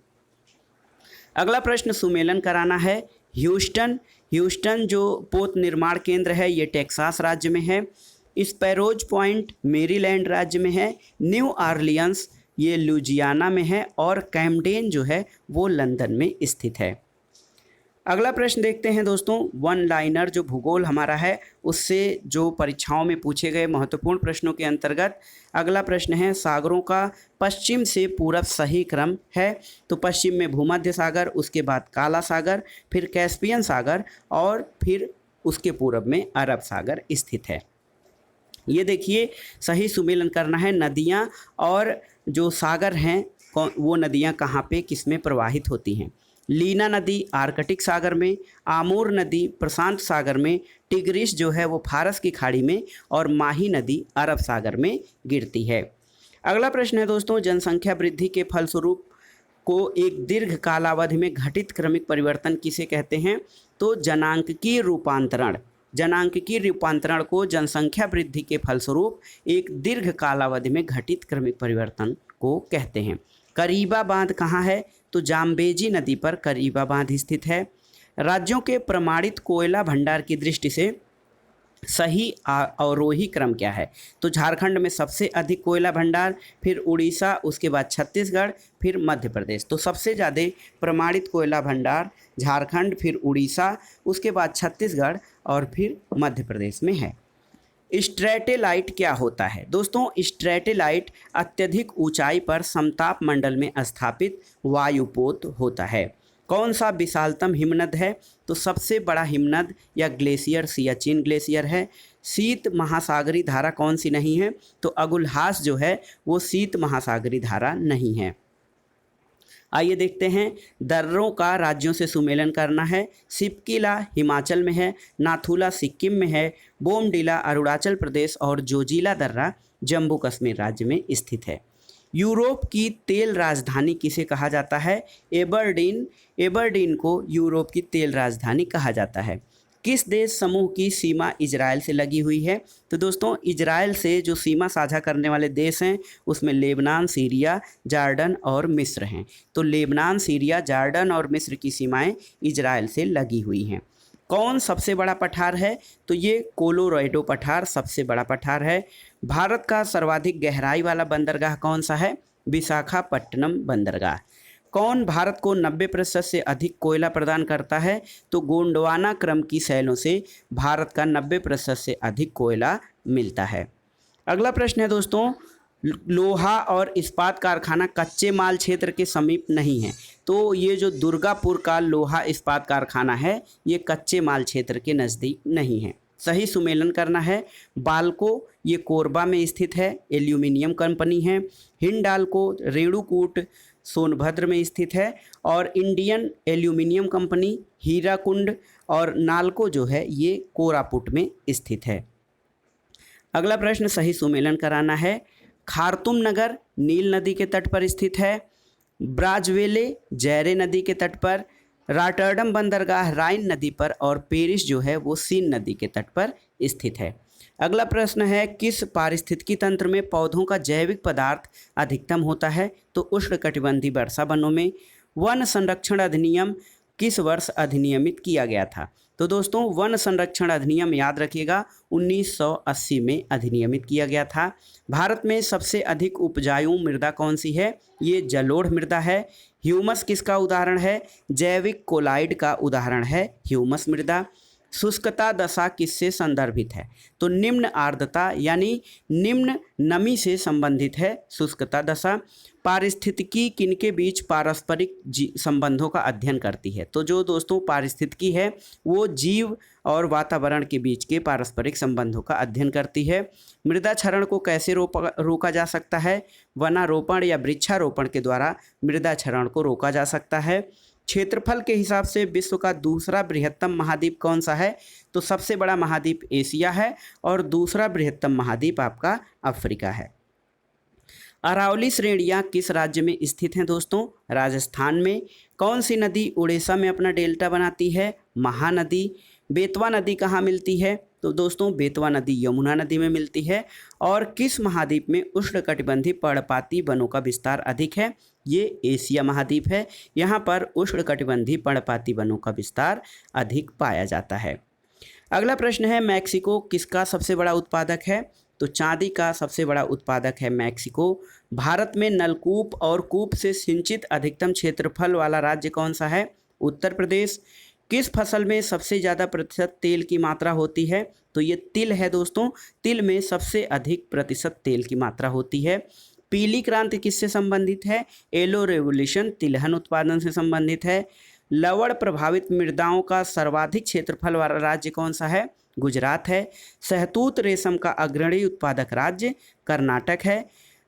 अगला प्रश्न सुमेलन कराना है। ह्यूस्टन जो पोत निर्माण केंद्र है ये टेक्सास राज्य में है। स्पैरोज पॉइंट मेरीलैंड राज्य में है। न्यू ऑरलियंस ये लुजियाना में है और कैम्डेन जो है वो लंदन में स्थित है। अगला प्रश्न देखते हैं दोस्तों, वन लाइनर जो भूगोल हमारा है उससे जो परीक्षाओं में पूछे गए महत्वपूर्ण प्रश्नों के अंतर्गत अगला प्रश्न है, सागरों का पश्चिम से पूरब सही क्रम है? तो पश्चिम में भूमध्य सागर, उसके बाद काला सागर, फिर कैस्पियन सागर और फिर उसके पूरब में अरब सागर स्थित है। ये देखिए सही सुमेलन करना है। नदियाँ और जो सागर हैं वो नदियाँ कहाँ पे किस में प्रवाहित होती हैं? लीना नदी आर्कटिक सागर में, आमूर नदी प्रशांत सागर में, टिग्रिस जो है वो फारस की खाड़ी में और माही नदी अरब सागर में गिरती है। अगला प्रश्न है दोस्तों, जनसंख्या वृद्धि के फलस्वरूप को एक दीर्घ कालावधि में घटित क्रमिक परिवर्तन किसे कहते हैं? तो जनांकीय रूपांतरण को जनसंख्या वृद्धि के फलस्वरूप एक दीर्घ कालावधि में घटित क्रमिक परिवर्तन को कहते हैं। करीबा बांध कहाँ है? तो जाम्बेजी नदी पर करीबा बांध स्थित है। राज्यों के प्रमाणित कोयला भंडार की दृष्टि से सही अवरोही क्रम क्या है? तो झारखंड में सबसे अधिक कोयला भंडार, फिर उड़ीसा, उसके बाद छत्तीसगढ़, फिर मध्य प्रदेश। तो सबसे ज़्यादा प्रमाणित कोयला भंडार झारखंड, फिर उड़ीसा, उसके बाद छत्तीसगढ़ और फिर मध्य प्रदेश में है। स्ट्रैटेलाइट क्या होता है? दोस्तों, स्ट्रैटेलाइट अत्यधिक ऊंचाई पर समताप मंडल में स्थापित वायुपोत होता है। कौन सा विशालतम हिमनद है? तो सबसे बड़ा हिमनद या ग्लेशियर सियाचिन ग्लेशियर है। शीत महासागरी धारा कौन सी नहीं है? तो अगुलहास जो है वो शीत महासागरी धारा नहीं है। आइए देखते हैं, दर्रों का राज्यों से सुमेलन करना है। सिपकिला हिमाचल में है, नाथुला सिक्किम में है, बोमडिला अरुणाचल प्रदेश और जोजिला दर्रा जम्मू कश्मीर राज्य में स्थित है। यूरोप की तेल राजधानी किसे कहा जाता है? एबरडीन। एबरडीन को यूरोप की तेल राजधानी कहा जाता है। किस देश समूह की सीमा इजराइल से लगी हुई है? तो दोस्तों, इजराइल से जो सीमा साझा करने वाले देश हैं उसमें लेबनान, सीरिया, जॉर्डन और मिस्र हैं। तो लेबनान, सीरिया, जॉर्डन और मिस्र की सीमाएं इजराइल से लगी हुई हैं। कौन सबसे बड़ा पठार है? तो ये कोलोराडो पठार सबसे बड़ा पठार है। भारत का सर्वाधिक गहराई वाला बंदरगाह कौन सा है? विशाखापट्टनम बंदरगाह। कौन भारत को 90% से अधिक कोयला प्रदान करता है? तो गोंडवाना क्रम की शैलों से भारत का 90% से अधिक कोयला मिलता है। अगला प्रश्न है दोस्तों, लोहा और इस्पात कारखाना कच्चे माल क्षेत्र के समीप नहीं है। तो ये जो दुर्गापुर का लोहा इस्पात कारखाना है ये कच्चे माल क्षेत्र के नज़दीक नहीं है। सही सुमेलन करना है। बाल्को ये कोरबा में स्थित है, एल्यूमिनियम कंपनी है। हिंडाल्को रेणुकूट सोनभद्र में स्थित है और इंडियन एल्यूमिनियम कंपनी हीराकुंड और नाल्को जो है ये कोरापुट में स्थित है। अगला प्रश्न सही सुमेलन कराना है। खार्तुम नगर नील नदी के तट पर स्थित है। ब्राजवेले जैरे नदी के तट पर, रॉटरडम बंदरगाह राइन नदी पर और पेरिस जो है वो सीन नदी के तट पर स्थित है। अगला प्रश्न है, किस पारिस्थितिकी तंत्र में पौधों का जैविक पदार्थ अधिकतम होता है? तो उष्णकटिबंधीय वर्षा वनों में। वन संरक्षण अधिनियम किस वर्ष अधिनियमित किया गया था? तो दोस्तों, वन संरक्षण अधिनियम याद रखिएगा 1980 में अधिनियमित किया गया था। भारत में सबसे अधिक उपजाऊ मृदा कौन सी है? ये जलोढ़ मृदा है। ह्यूमस किसका उदाहरण है? जैविक कोलाइड का उदाहरण है ह्यूमस मृदा। शुष्कता दशा किससे संदर्भित है? तो निम्न आर्द्रता यानी निम्न नमी से संबंधित है शुष्कता दशा। पारिस्थितिकी किनके बीच पारस्परिक संबंधों का अध्ययन करती है? तो जो दोस्तों पारिस्थितिकी है वो जीव और वातावरण के बीच के पारस्परिक संबंधों का अध्ययन करती है। मृदा क्षरण को कैसे रोका जा सकता है? वनारोपण या वृक्षारोपण के द्वारा मृदा क्षरण को रोका जा सकता है। क्षेत्रफल के हिसाब से विश्व का दूसरा बृहत्तम महाद्वीप कौन सा है? तो सबसे बड़ा महाद्वीप एशिया है और दूसरा बृहत्तम महाद्वीप आपका अफ्रीका है। अरावली श्रेणियाँ किस राज्य में स्थित हैं दोस्तों? राजस्थान में। कौन सी नदी उड़ीसा में अपना डेल्टा बनाती है? महानदी। बेतवा नदी कहाँ मिलती है? तो दोस्तों, बेतवा नदी यमुना नदी में मिलती है। और किस महाद्वीप में उष्णकटिबंधीय पर्णपाती वनों का विस्तार अधिक है? ये एशिया महाद्वीप है। यहाँ पर उष्णकटिबंधीय पर्णपाती वनों का विस्तार अधिक पाया जाता है। अगला प्रश्न है, मैक्सिको किसका सबसे बड़ा उत्पादक है? तो चांदी का सबसे बड़ा उत्पादक है मैक्सिको। भारत में नलकूप और कूप से सिंचित अधिकतम क्षेत्रफल वाला राज्य कौन सा है? उत्तर प्रदेश। किस फसल में सबसे ज़्यादा प्रतिशत तेल की मात्रा होती है? तो ये तिल है दोस्तों। तिल में सबसे अधिक प्रतिशत तेल की मात्रा होती है। पीली क्रांति किससे संबंधित है? येलो रेवोल्यूशन तिलहन उत्पादन से संबंधित है। लवण प्रभावित मृदाओं का सर्वाधिक क्षेत्रफल वाला राज्य कौन सा है? गुजरात है। शहतूत रेशम का अग्रणी उत्पादक राज्य कर्नाटक है।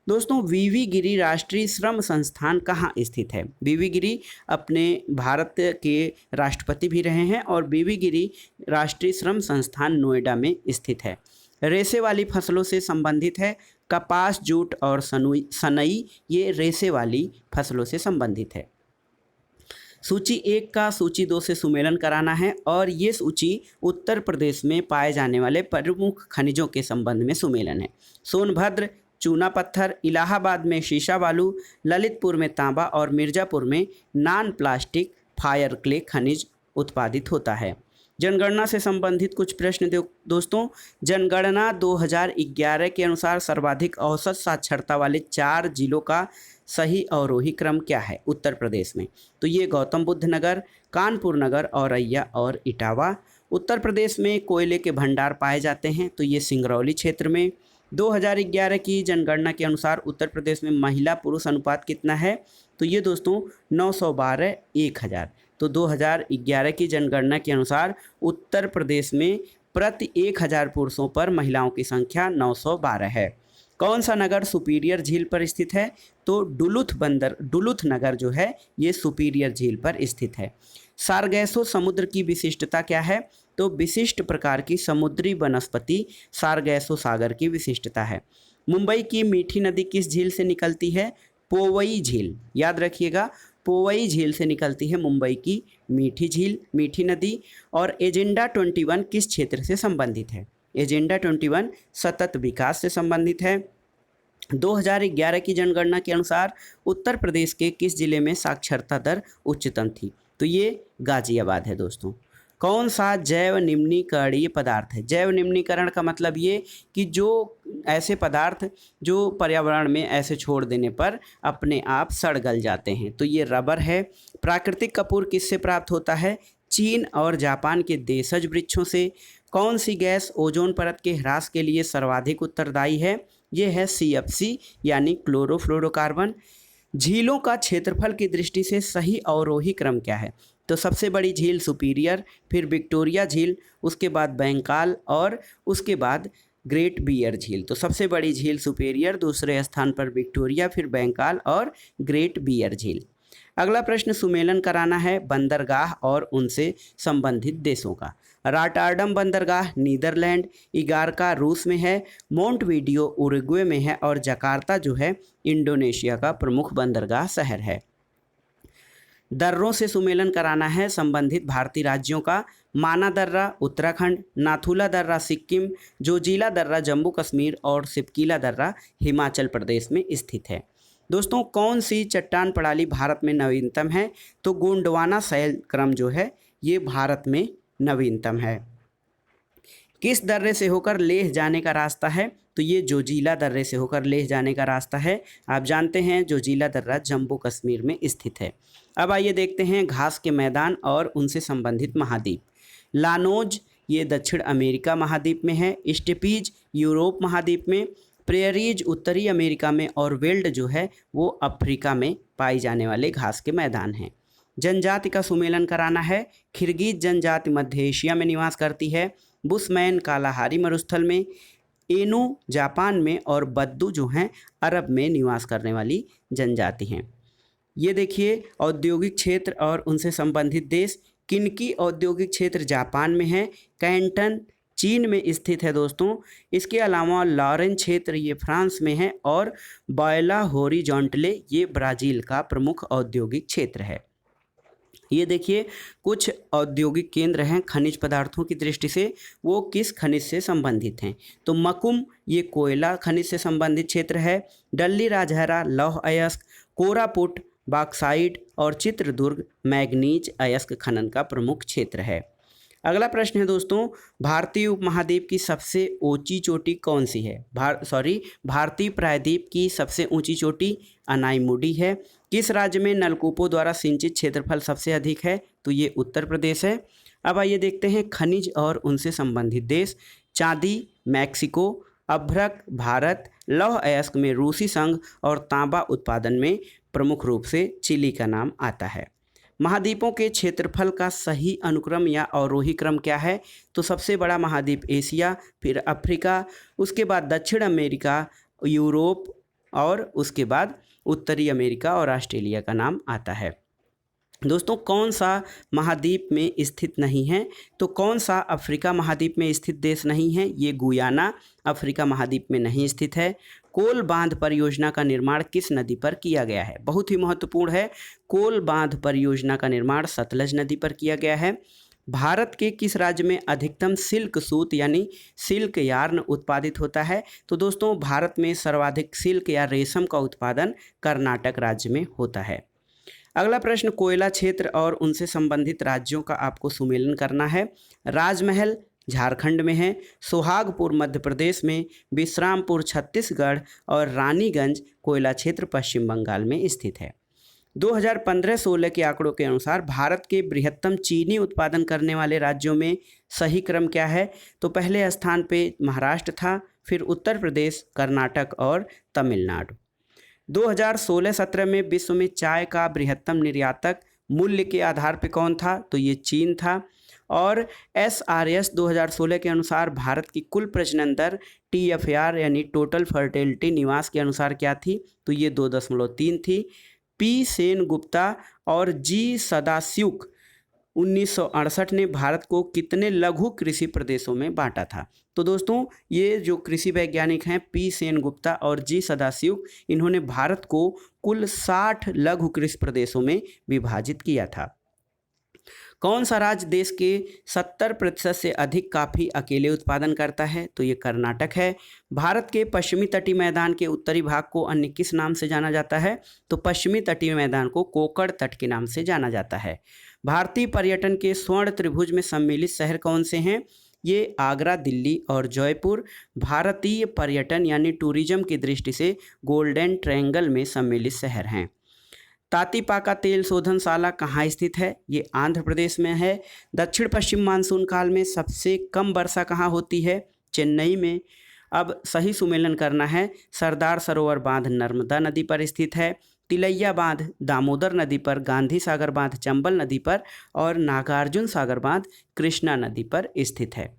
दोस्तों, वीवी गिरी राष्ट्रीय श्रम संस्थान कहाँ स्थित है? वीवी गिरी अपने भारत के राष्ट्रपति भी रहे हैं और वीवी गिरी राष्ट्रीय श्रम संस्थान नोएडा में स्थित है। रेशे वाली फसलों से संबंधित है। कपास, जूट और सनई ये रेशे वाली फसलों से संबंधित है। सूची 1 का सूची 2 से सुमेलन कराना है और ये सूची उत्तर प्रदेश में पाए जाने वाले प्रमुख खनिजों के संबंध में सुमेलन है। सोनभद्र चूना पत्थर, इलाहाबाद में शीशा बालू, ललितपुर में तांबा और मिर्ज़ापुर में नॉन प्लास्टिक फायर क्ले खनिज उत्पादित होता है। जनगणना से संबंधित कुछ प्रश्न दोस्तों, जनगणना 2011 के अनुसार सर्वाधिक औसत साक्षरता वाले 4 जिलों का सही अवरोही क्रम क्या है उत्तर प्रदेश में? तो ये गौतम बुद्ध नगर, कानपुर नगर, औरैया और इटावा। उत्तर प्रदेश में कोयले के भंडार पाए जाते हैं, तो ये सिंगरौली क्षेत्र में। 2011 की जनगणना के अनुसार उत्तर प्रदेश में महिला पुरुष अनुपात कितना है? तो ये दोस्तों 912:1000। तो 2011 की जनगणना के अनुसार उत्तर प्रदेश में प्रति 1000 पुरुषों पर महिलाओं की संख्या 912 है। कौन सा नगर सुपीरियर झील पर स्थित है? तो डुलुथ नगर जो है ये सुपीरियर झील पर स्थित है। सारगैसो समुद्र की विशिष्टता क्या है? तो विशिष्ट प्रकार की समुद्री वनस्पति सारगैसो सागर की विशिष्टता है। मुंबई की मीठी नदी किस झील से निकलती है? पोवई झील, याद रखिएगा, पोवई झील से निकलती है मुंबई की मीठी नदी। और एजेंडा 21 किस क्षेत्र से संबंधित है? एजेंडा 21 सतत विकास से संबंधित है। 2011 की जनगणना के अनुसार उत्तर प्रदेश के किस जिले में साक्षरता दर उच्चतम थी? तो ये गाजियाबाद है दोस्तों। कौन सा जैव निम्नीकरणीय पदार्थ है? जैव निम्नीकरण का मतलब ये कि जो ऐसे पदार्थ जो पर्यावरण में ऐसे छोड़ देने पर अपने आप सड़ गल जाते हैं, तो ये रबर है। प्राकृतिक कपूर किससे प्राप्त होता है? चीन और जापान के देशज वृक्षों से। कौन सी गैस ओजोन परत के ह्रास के लिए सर्वाधिक उत्तरदायी है? ये है CFC यानी क्लोरोफ्लोरोकार्बन। झीलों का क्षेत्रफल की दृष्टि से सही अवरोही क्रम क्या है? तो सबसे बड़ी झील सुपीरियर, फिर विक्टोरिया झील, उसके बाद बैंकाल और उसके बाद ग्रेट बियर झील। तो सबसे बड़ी झील सुपीरियर, दूसरे स्थान पर विक्टोरिया, फिर बैंकाल और ग्रेट बियर झील। अगला प्रश्न सुमेलन कराना है बंदरगाह और उनसे संबंधित देशों का। रॉटरडम बंदरगाह नीदरलैंड, इगारका रूस में है, मोंटवीडियो उरुग्वे में है और जकार्ता जो है इंडोनेशिया का प्रमुख बंदरगाह शहर है। दर्रों से सुमेलन कराना है संबंधित भारतीय राज्यों का। माना दर्रा उत्तराखंड, नाथुला दर्रा सिक्किम, जोजिला दर्रा जम्मू कश्मीर और सिपकीला दर्रा हिमाचल प्रदेश में स्थित है। दोस्तों, कौन सी चट्टान प्रणाली भारत में नवीनतम है? तो गोंडवाना शैल क्रम जो है ये भारत में नवीनतम है। किस दर्रे से होकर लेह जाने का रास्ता है? तो ये जोजिला दर्रे से होकर लेह जाने का रास्ता है। आप जानते हैं जोजिला दर्रा जम्मू कश्मीर में स्थित है। अब आइए देखते हैं घास के मैदान और उनसे संबंधित महाद्वीप। लानोज ये दक्षिण अमेरिका महाद्वीप में है, स्टेपीज यूरोप महाद्वीप में, प्रेरीज उत्तरी अमेरिका में और वेल्ड जो है वो अफ्रीका में पाई जाने वाले घास के मैदान हैं। जनजाति का सुमेलन कराना है। किर्गिज जनजाति मध्य एशिया में निवास करती है, बुशमैन कालाहारी मरुस्थल में, एनु जापान में और बद्दू जो हैं अरब में निवास करने वाली जनजाति हैं। ये देखिए औद्योगिक क्षेत्र और उनसे संबंधित देश। किनकी औद्योगिक क्षेत्र जापान में है, कैंटन चीन में स्थित है दोस्तों। इसके अलावा लॉरेन क्षेत्र ये फ्रांस में है और बायला हॉरिजॉन्टले ये ब्राज़ील का प्रमुख औद्योगिक क्षेत्र है। ये देखिए कुछ औद्योगिक केंद्र हैं खनिज पदार्थों की दृष्टि से, वो किस खनिज से संबंधित हैं? तो मकुम ये कोयला खनिज से संबंधित क्षेत्र है, डल्ली राजहरा लौह अयस्क, कोरापुट बॉक्साइट और चित्रदुर्ग मैग्नीज अयस्क खनन का प्रमुख क्षेत्र है। अगला प्रश्न है दोस्तों, भारतीय उपमहाद्वीप की सबसे ऊंची चोटी कौन सी है? भारतीय प्रायद्वीप की सबसे ऊंची चोटी अनाईमुडी है। किस राज्य में नलकूपों द्वारा सिंचित क्षेत्रफल सबसे अधिक है? तो ये उत्तर प्रदेश है। अब आइए देखते हैं खनिज और उनसे संबंधित देश। चांदी मैक्सिको, अभ्रक भारत, लौह अयस्क में रूसी संघ और तांबा उत्पादन में प्रमुख रूप से चिली का नाम आता है। महाद्वीपों के क्षेत्रफल का सही अनुक्रम या अवरोही क्रम क्या है? तो सबसे बड़ा महाद्वीप एशिया, फिर अफ्रीका, उसके बाद दक्षिण अमेरिका, यूरोप और उसके बाद उत्तरी अमेरिका और ऑस्ट्रेलिया का नाम आता है। दोस्तों, कौन सा महाद्वीप में स्थित नहीं है? तो कौन सा अफ्रीका महाद्वीप में स्थित देश नहीं है? ये गुयाना अफ्रीका महाद्वीप में नहीं स्थित है। कोल बांध परियोजना का निर्माण किस नदी पर किया गया है? बहुत ही महत्वपूर्ण है। कोल बांध परियोजना का निर्माण सतलज नदी पर किया गया है। भारत के किस राज्य में अधिकतम सिल्क सूत यानी सिल्क यार्न उत्पादित होता है? तो दोस्तों, भारत में सर्वाधिक सिल्क या रेशम का उत्पादन कर्नाटक राज्य में होता है। अगला प्रश्न, कोयला क्षेत्र और उनसे संबंधित राज्यों का आपको सुमेलन करना है। राजमहल झारखंड में है, सुहागपुर मध्य प्रदेश में, विश्रामपुर छत्तीसगढ़ और रानीगंज कोयला क्षेत्र पश्चिम बंगाल में स्थित है। 2015-16 के आंकड़ों के अनुसार भारत के बृहत्तम चीनी उत्पादन करने वाले राज्यों में सही क्रम क्या है? तो पहले स्थान पे महाराष्ट्र था, फिर उत्तर प्रदेश, कर्नाटक और तमिलनाडु। 2016-17 में विश्व में चाय का बृहत्तम निर्यातक मूल्य के आधार पर कौन था? तो ये चीन था। और SRS 2016 के अनुसार भारत की कुल प्रजनन दर TFR यानी टोटल फर्टिलिटी निवास के अनुसार क्या थी? तो ये 2.3 थी। P सेनगुप्ता और G सदास्यूक 1968 ने भारत को कितने लघु कृषि प्रदेशों में बांटा था? तो दोस्तों ये जो कृषि वैज्ञानिक हैं P सेनगुप्ता और G सदास्यूक, इन्होंने भारत को कुल 60 लघु कृषि प्रदेशों में विभाजित किया था। कौन सा राज्य देश के 70% से अधिक कॉफ़ी अकेले उत्पादन करता है? तो ये कर्नाटक है। भारत के पश्चिमी तटीय मैदान के उत्तरी भाग को अन्य किस नाम से जाना जाता है? तो पश्चिमी तटीय मैदान को कोकड़ तट के नाम से जाना जाता है। भारतीय पर्यटन के स्वर्ण त्रिभुज में सम्मिलित शहर कौन से हैं? ये आगरा, दिल्ली और जयपुर भारतीय पर्यटन यानी टूरिज्म की दृष्टि से गोल्डन ट्रायंगल में सम्मिलित शहर हैं। तातीपाका तेल शोधनशाला कहाँ स्थित है? ये आंध्र प्रदेश में है। दक्षिण पश्चिम मानसून काल में सबसे कम वर्षा कहाँ होती है? चेन्नई में। अब सही सुमेलन करना है। सरदार सरोवर बांध नर्मदा नदी पर स्थित है, तिलैया बांध दामोदर नदी पर, गांधी सागर बांध चंबल नदी पर और नागार्जुन सागर बांध कृष्णा नदी पर स्थित है।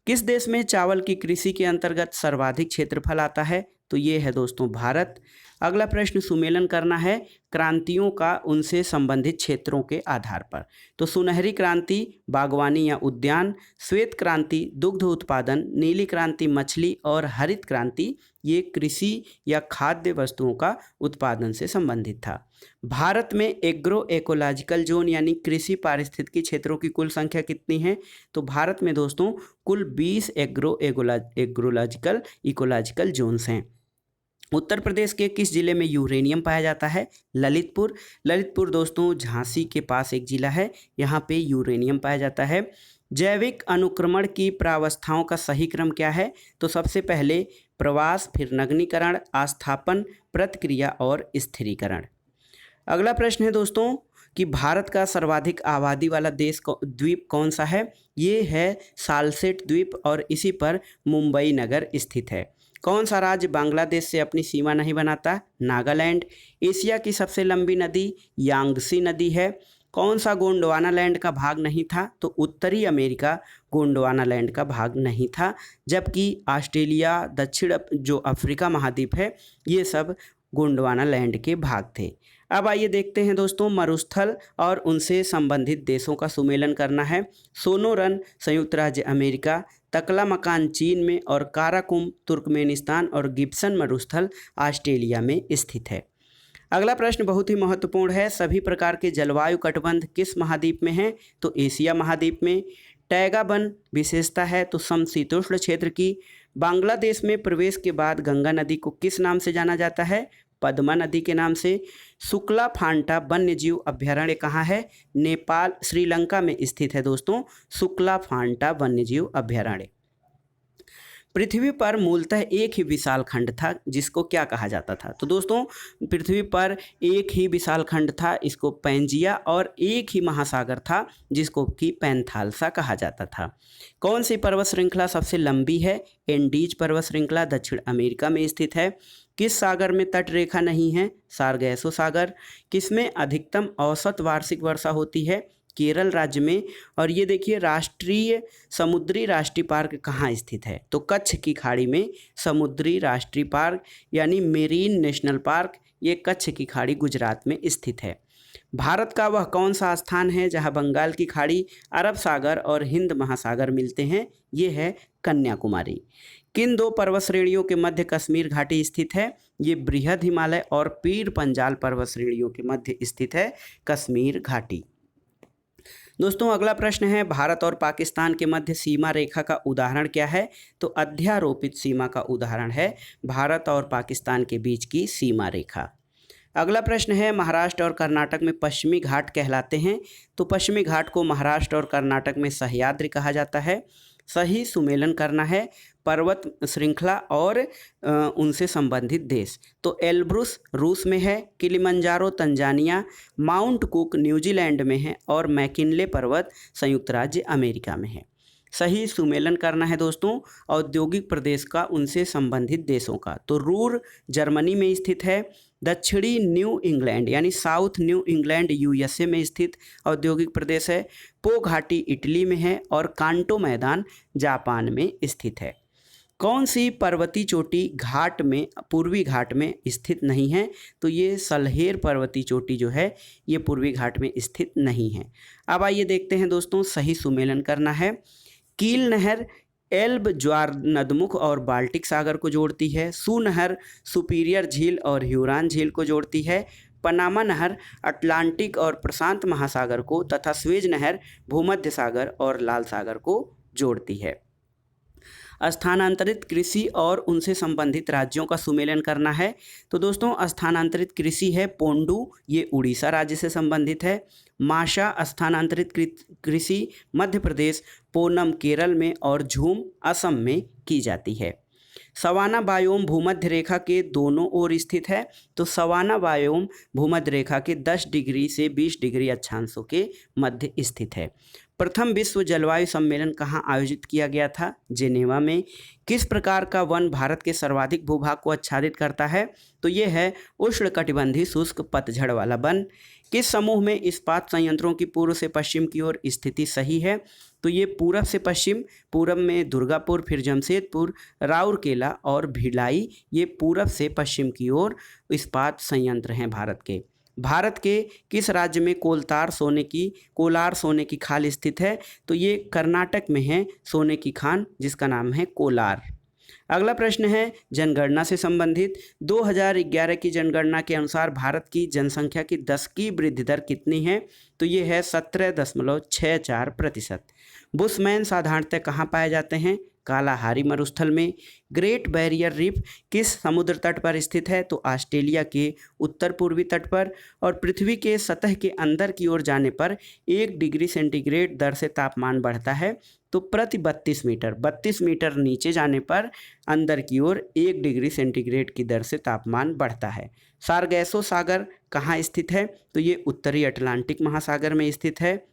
किस देश में चावल की कृषि के अंतर्गत सर्वाधिक क्षेत्रफल आता है? तो ये है दोस्तों भारत। अगला प्रश्न सुमेलन करना है क्रांतियों का उनसे संबंधित क्षेत्रों के आधार पर। तो सुनहरी क्रांति बागवानी या उद्यान, श्वेत क्रांति दुग्ध उत्पादन, नीली क्रांति मछली और हरित क्रांति ये कृषि या खाद्य वस्तुओं का उत्पादन से संबंधित था। भारत में एग्रो इकोलॉजिकल जोन यानी कृषि पारिस्थितिकी क्षेत्रों की कुल संख्या कितनी है? तो भारत में दोस्तों कुल 20 एग्रो इकोलॉजिकल जोन्स हैं। उत्तर प्रदेश के किस जिले में यूरेनियम पाया जाता है? ललितपुर। ललितपुर दोस्तों झांसी के पास एक जिला है, यहाँ पे यूरेनियम पाया जाता है। जैविक अनुक्रमण की प्रावस्थाओं का सही क्रम क्या है? तो सबसे पहले प्रवास, फिर नग्नीकरण, आस्थापन, प्रतिक्रिया और स्थिरीकरण। अगला प्रश्न है दोस्तों कि भारत का सर्वाधिक आबादी वाला द्वीप कौन सा है? ये है सालसेट द्वीप और इसी पर मुंबई नगर स्थित है। कौन सा राज्य बांग्लादेश से अपनी सीमा नहीं बनाता? नागालैंड। एशिया की सबसे लंबी नदी यांगसी नदी है। कौन सा गोंडवाना लैंड का भाग नहीं था? तो उत्तरी अमेरिका गोंडवाना लैंड का भाग नहीं था, जबकि ऑस्ट्रेलिया, दक्षिण जो अफ्रीका महाद्वीप है, ये सब गोंडवाना लैंड के भाग थे। अब आइए देखते हैं दोस्तों मरुस्थल और उनसे संबंधित देशों का सुमेलन करना है। सोनोरन संयुक्त राज्य अमेरिका, तकलामकान चीन में और काराकुम तुर्कमेनिस्तान और गिब्सन मरुस्थल ऑस्ट्रेलिया में स्थित है। अगला प्रश्न बहुत ही महत्वपूर्ण है। सभी प्रकार के जलवायु कटिबंध किस महाद्वीप में हैं? तो एशिया महाद्वीप में। टैगा वन विशेषता है तो समशीतोष्ण क्षेत्र की। बांग्लादेश में प्रवेश के बाद गंगा नदी को किस नाम से जाना जाता है? पद्मा नदी के नाम से। सुक्ला फांटा वन्यजीव अभ्यारण्य कहाँ है? नेपाल श्रीलंका में स्थित है दोस्तों सुक्ला फांटा वन्यजीव अभ्यारण्य। पृथ्वी पर मूलतः एक ही विशाल खंड था जिसको क्या कहा जाता था? तो दोस्तों पृथ्वी पर एक ही विशाल खंड था, इसको पैंजिया, और एक ही महासागर था जिसको कि पैंथालसा कहा जाता था। कौन सी पर्वत श्रृंखला सबसे लंबी है? एंडीज पर्वत श्रृंखला दक्षिण अमेरिका में स्थित है। किस सागर में तट रेखा नहीं है? सारगैसो सागर। किसमें अधिकतम औसत वार्षिक वर्षा होती है? केरल राज्य में। और ये देखिए राष्ट्रीय समुद्री राष्ट्रीय पार्क कहाँ स्थित है? तो कच्छ की खाड़ी में समुद्री राष्ट्रीय पार्क यानी मेरीन नेशनल पार्क, ये कच्छ की खाड़ी गुजरात में स्थित है। भारत का वह कौन सा स्थान है जहाँ बंगाल की खाड़ी, अरब सागर और हिंद महासागर मिलते हैं? ये है कन्याकुमारी। किन दो पर्वत श्रेणियों के मध्य कश्मीर घाटी स्थित है? ये बृहद हिमालय और पीर पंजाल पर्वत श्रेणियों के मध्य स्थित है कश्मीर घाटी। दोस्तों अगला प्रश्न है भारत और पाकिस्तान के मध्य सीमा रेखा का उदाहरण क्या है? तो अध्यारोपित सीमा का उदाहरण है भारत और पाकिस्तान के बीच की सीमा रेखा। अगला प्रश्न है, महाराष्ट्र और कर्नाटक में पश्चिमी घाट कहलाते हैं। तो पश्चिमी घाट को महाराष्ट्र और कर्नाटक में सह्याद्री कहा जाता है। सही सुमेलन करना है पर्वत श्रृंखला और उनसे संबंधित देश। तो एल्ब्रुस रूस में है, Kilimanjaro Tanzania, mount cook New Zealand में है और मैकिनले पर्वत संयुक्त राज्य अमेरिका में है। सही सुमेलन करना है दोस्तों औद्योगिक प्रदेश का उनसे संबंधित देशों का। तो रूर जर्मनी में स्थित है। दक्षिणी न्यू इंग्लैंड यानी साउथ न्यू इंग्लैंड यूएसए में स्थित औद्योगिक प्रदेश है। पो घाटी इटली में है और कांटो मैदान जापान में स्थित है। कौन सी पर्वतीय चोटी घाट में पूर्वी घाट में स्थित नहीं है? तो ये सल्हेर पर्वतीय चोटी जो है ये पूर्वी घाट में स्थित नहीं है। अब आइए देखते हैं दोस्तों, सही सुमेलन करना है। कील नहर एल्ब ज्वारनदमुख और बाल्टिक सागर को जोड़ती है। सू नहर सुपीरियर झील और ह्यूरॉन झील को जोड़ती है। पनामा नहर अटलांटिक और प्रशांत महासागर को तथा स्वेज नहर भूमध्य सागर और लाल सागर को जोड़ती है। स्थानांतरित कृषि और उनसे संबंधित राज्यों का सुमेलन करना है। तो दोस्तों स्थानांतरित कृषि है पोंडू, ये उड़ीसा राज्य से संबंधित है। माशा स्थानांतरित कृषि मध्य प्रदेश, पोनम केरल में और झूम असम में की जाती है। सवाना बायोम भूमध्य रेखा के दोनों ओर स्थित है। तो सवाना बायोम भूमध्य रेखा के 10 डिग्री से 20 डिग्री अक्षांशों के मध्य स्थित है। प्रथम विश्व जलवायु सम्मेलन कहाँ आयोजित किया गया था? जेनेवा में। किस प्रकार का वन भारत के सर्वाधिक भूभाग को आच्छादित करता है? तो ये है उष्णकटिबंधीय शुष्क पतझड़ वाला वन। किस समूह में इस्पात संयंत्रों की पूर्व से पश्चिम की ओर स्थिति सही है? तो ये पूरब से पश्चिम, पूरब में दुर्गापुर, फिर जमशेदपुर, राउरकेला और भिलाई, ये पूरब से पश्चिम की ओर इस्पात संयंत्र हैं भारत के। भारत के किस राज्य में कोलार सोने की खान स्थित है? तो ये कर्नाटक में है सोने की खान, जिसका नाम है कोलार। अगला प्रश्न है जनगणना से संबंधित। 2011 की जनगणना के अनुसार भारत की जनसंख्या की 10 की वृद्धि दर कितनी है? तो ये है 17.64%। बुशमैन साधारणतः कहाँ पाए जाते हैं? कालाहारी मरुस्थल में। ग्रेट बैरियर रीफ किस समुद्र तट पर स्थित है? तो ऑस्ट्रेलिया के उत्तर पूर्वी तट पर। और पृथ्वी के सतह के अंदर की ओर जाने पर 1 डिग्री सेंटीग्रेड दर से तापमान बढ़ता है। तो प्रति 32 मीटर नीचे जाने पर अंदर की ओर 1 डिग्री सेंटीग्रेड की दर से तापमान बढ़ता है। सारगैसो सागर कहाँ स्थित है? तो ये उत्तरी अटलांटिक महासागर में स्थित है।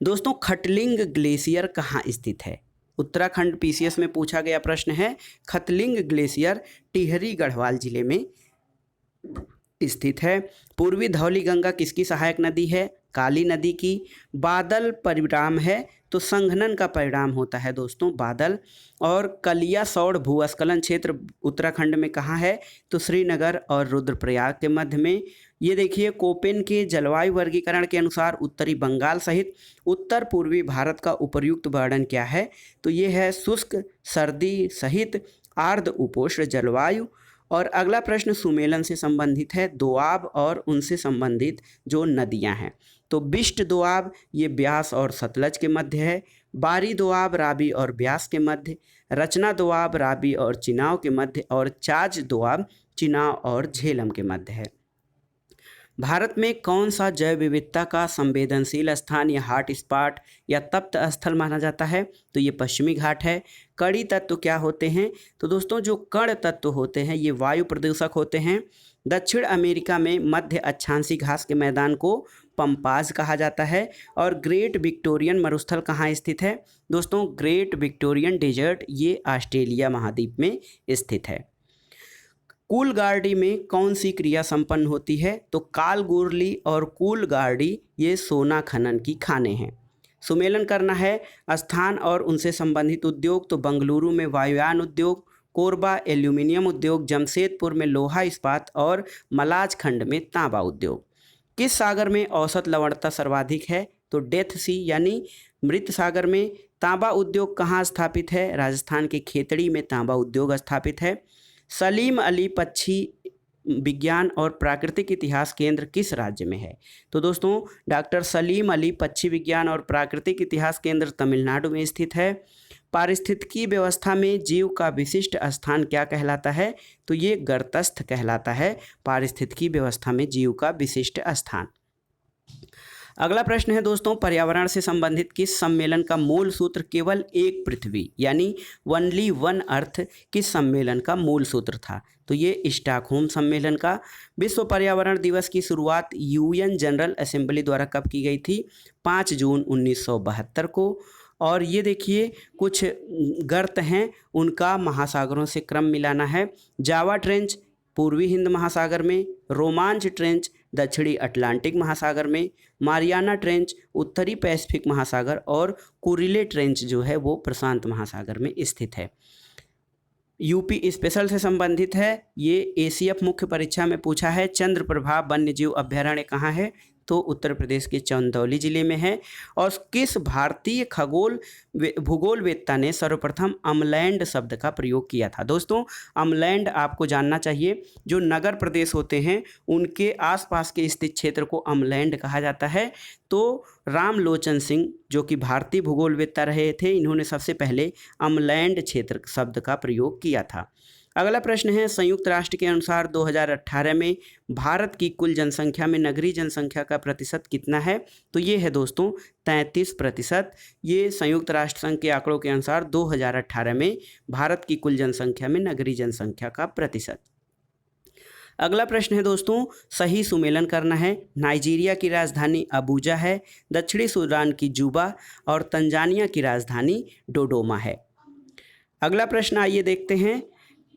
दोस्तों खटलिंग ग्लेशियर कहाँ स्थित है? उत्तराखंड पीसीएस में पूछा गया प्रश्न है। खतलिंग ग्लेशियर टिहरी गढ़वाल जिले में स्थित है। पूर्वी धौली गंगा किसकी सहायक नदी है? काली नदी की। बादल परिणाम है तो संघनन का परिणाम होता है दोस्तों बादल। और कलियासौड़ भूस्खलन क्षेत्र उत्तराखंड में कहाँ है? तो श्रीनगर और रुद्रप्रयाग के मध्य में। ये देखिए कोपेन के जलवायु वर्गीकरण के अनुसार उत्तरी बंगाल सहित उत्तर पूर्वी भारत का उपर्युक्त वर्णन क्या है? तो ये है शुष्क, सर्दी सहित आर्द्र उपोष्ण जलवायु। और अगला प्रश्न सुमेलन से संबंधित है। दोआब और उनसे संबंधित जो नदियां हैं, तो बिष्ट दोआब ये ब्यास और सतलज के मध्य है। बारी दोआब रावी और ब्यास के मध्य। रचना दोआब रावी और चिनाव के मध्य। और चाज दोआब चिनाव और झेलम के मध्य है। भारत में कौन सा जैव विविधता का संवेदनशील स्थान या हॉट स्पॉट या तप्त स्थल माना जाता है? तो ये पश्चिमी घाट है। कड़ी तत्व क्या होते हैं? तो दोस्तों जो कण तत्व होते हैं ये वायु प्रदूषक होते हैं। दक्षिण अमेरिका में मध्य अक्षांशी घास के मैदान को पंपाज कहा जाता है। और ग्रेट विक्टोरियन मरुस्थल कहाँ स्थित है? दोस्तों ग्रेट विक्टोरियन डेजर्ट ये ऑस्ट्रेलिया महाद्वीप में स्थित है। कूलगार्डी में कौन सी क्रिया संपन्न होती है? तो कालगुरली और कूलगार्डी ये सोना खनन की खानें हैं। सुमेलन करना है स्थान और उनसे संबंधित उद्योग। तो बेंगलुरु में वायुयान उद्योग, कोरबा एल्यूमिनियम उद्योग, जमशेदपुर में लोहा इस्पात और मलाज खंड में तांबा उद्योग। किस सागर में औसत लवणता सर्वाधिक है? तो डेथ सी यानी मृत सागर में। तांबा उद्योग कहाँ स्थापित है? राजस्थान के खेतड़ी में तांबा उद्योग स्थापित है। सलीम अली पक्षी विज्ञान और प्राकृतिक इतिहास केंद्र किस राज्य में है? तो दोस्तों डॉक्टर सलीम अली पक्षी विज्ञान और प्राकृतिक इतिहास केंद्र तमिलनाडु में स्थित है। पारिस्थितिकी व्यवस्था में जीव का विशिष्ट स्थान क्या कहलाता है? तो ये गर्तस्थ कहलाता है, पारिस्थितिकी व्यवस्था में जीव का विशिष्ट स्थान। अगला प्रश्न है दोस्तों, पर्यावरण से संबंधित किस सम्मेलन का मूल सूत्र केवल एक पृथ्वी यानी ओनली वन अर्थ किस सम्मेलन का मूल सूत्र था? तो ये स्टॉकहोम सम्मेलन का। विश्व पर्यावरण दिवस की शुरुआत यूएन जनरल असेंबली द्वारा कब की गई थी? 5 जून 1972 को। और ये देखिए कुछ गर्त हैं, उनका महासागरों से क्रम मिलाना है। जावा ट्रेंच पूर्वी हिंद महासागर में, रोमांच ट्रेंच दक्षिणी अटलांटिक महासागर में, मारियाना ट्रेंच उत्तरी पैसिफिक महासागर और कुरिले ट्रेंच जो है वो प्रशांत महासागर में स्थित है। यूपी स्पेशल से संबंधित है, ये एसीएफ मुख्य परीक्षा में पूछा है। चंद्रप्रभा वन्यजीव अभ्यारण्य कहाँ है? तो उत्तर प्रदेश के चंदौली जिले में है। और किस भारतीय भूगोलवेत्ता ने सर्वप्रथम अमलैंड शब्द का प्रयोग किया था? दोस्तों अमलैंड आपको जानना चाहिए, जो नगर प्रदेश होते हैं उनके आसपास के स्थित क्षेत्र को अमलैंड कहा जाता है। तो रामलोचन सिंह जो कि भारतीय भूगोलवेत्ता रहे थे, इन्होंने सबसे पहले अमलैंड क्षेत्र शब्द का प्रयोग किया था। अगला प्रश्न है, संयुक्त राष्ट्र के अनुसार 2018 में भारत की कुल जनसंख्या में नगरीय जनसंख्या का प्रतिशत कितना है? तो ये है दोस्तों 33%। ये संयुक्त राष्ट्र संघ के आंकड़ों के अनुसार 2018 में भारत की कुल जनसंख्या में नगरीय जनसंख्या का प्रतिशत। अगला प्रश्न है दोस्तों, सही सुमेलन करना है। नाइजीरिया की राजधानी अबूजा है, दक्षिणी सूडान की जुबा और तंजानिया की राजधानी डोडोमा है। अगला प्रश्न आइए देखते हैं,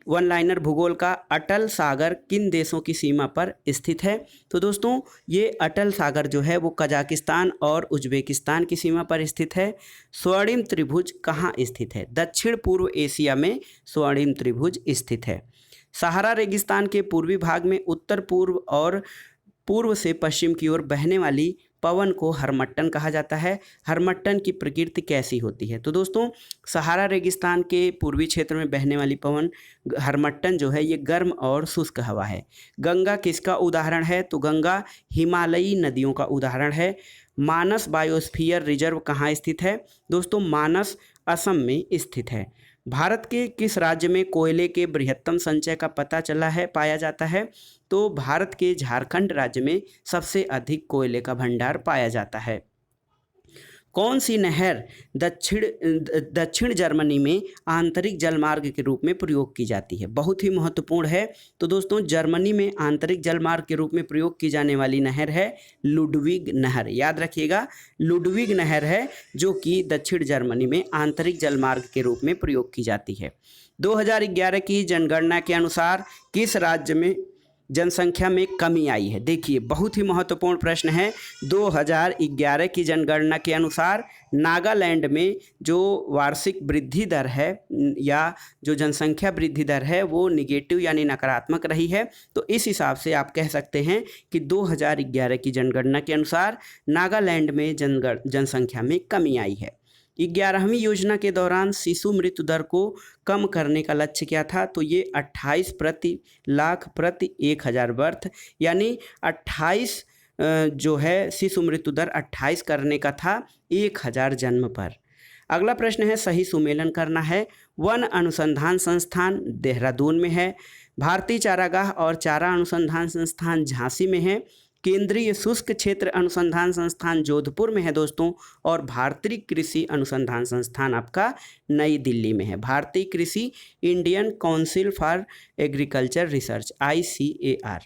वन लाइनर भूगोल का अटल सागर किन देशों की सीमा पर स्थित है? तो दोस्तों ये अटल सागर जो है वो कजाकिस्तान और उज्बेकिस्तान की सीमा पर स्थित है। स्वर्णिम त्रिभुज कहाँ स्थित है? दक्षिण पूर्व एशिया में स्वर्णिम त्रिभुज स्थित है। सहारा रेगिस्तान के पूर्वी भाग में उत्तर पूर्व और पूर्व से पश्चिम की ओर बहने वाली पवन को हरमट्टन कहा जाता है। हरमट्टन की प्रकृति कैसी होती है? तो दोस्तों सहारा रेगिस्तान के पूर्वी क्षेत्र में बहने वाली पवन हरमट्टन जो है ये गर्म और शुष्क हवा है। गंगा किसका उदाहरण है? तो गंगा हिमालयी नदियों का उदाहरण है। मानस बायोस्फीयर रिजर्व कहाँ स्थित है? दोस्तों मानस असम में स्थित है। भारत के किस राज्य में कोयले के बृहत्तम संचय का पता चला है, पाया जाता है? तो भारत के झारखंड राज्य में सबसे अधिक कोयले का भंडार पाया जाता है। कौन सी नहर दक्षिण जर्मनी में आंतरिक जलमार्ग के रूप में प्रयोग की जाती है? बहुत ही महत्वपूर्ण है। तो दोस्तों जर्मनी में आंतरिक जलमार्ग के रूप में प्रयोग की जाने वाली नहर है लुडविग नहर। याद रखिएगा, लुडविग नहर है जो कि दक्षिण जर्मनी में आंतरिक जलमार्ग के रूप में प्रयोग की जाती है। 2011 की जनगणना के अनुसार किस राज्य में जनसंख्या में कमी आई है? देखिए बहुत ही महत्वपूर्ण प्रश्न है। 2011 की जनगणना के अनुसार नागालैंड में जो वार्षिक वृद्धि दर है या जो जनसंख्या वृद्धि दर है वो निगेटिव यानी नकारात्मक रही है। तो इस हिसाब से आप कह सकते हैं कि 2011 की जनगणना के अनुसार नागालैंड में जनसंख्या में कमी आई है। 11वीं योजना के दौरान शिशु मृत्यु दर को कम करने का लक्ष्य क्या था? तो ये 28 प्रति लाख प्रति 1000 बर्थ यानी 28 जो है शिशु मृत्यु दर 28 करने का था 1000 जन्म पर। अगला प्रश्न है, सही सुमेलन करना है। वन अनुसंधान संस्थान देहरादून में है, भारतीय चारागाह और चारा अनुसंधान संस्थान झांसी में है, केंद्रीय शुष्क क्षेत्र अनुसंधान संस्थान जोधपुर में है दोस्तों, और भारतीय कृषि अनुसंधान संस्थान आपका नई दिल्ली में है। भारतीय कृषि Indian council for agriculture research ICAR।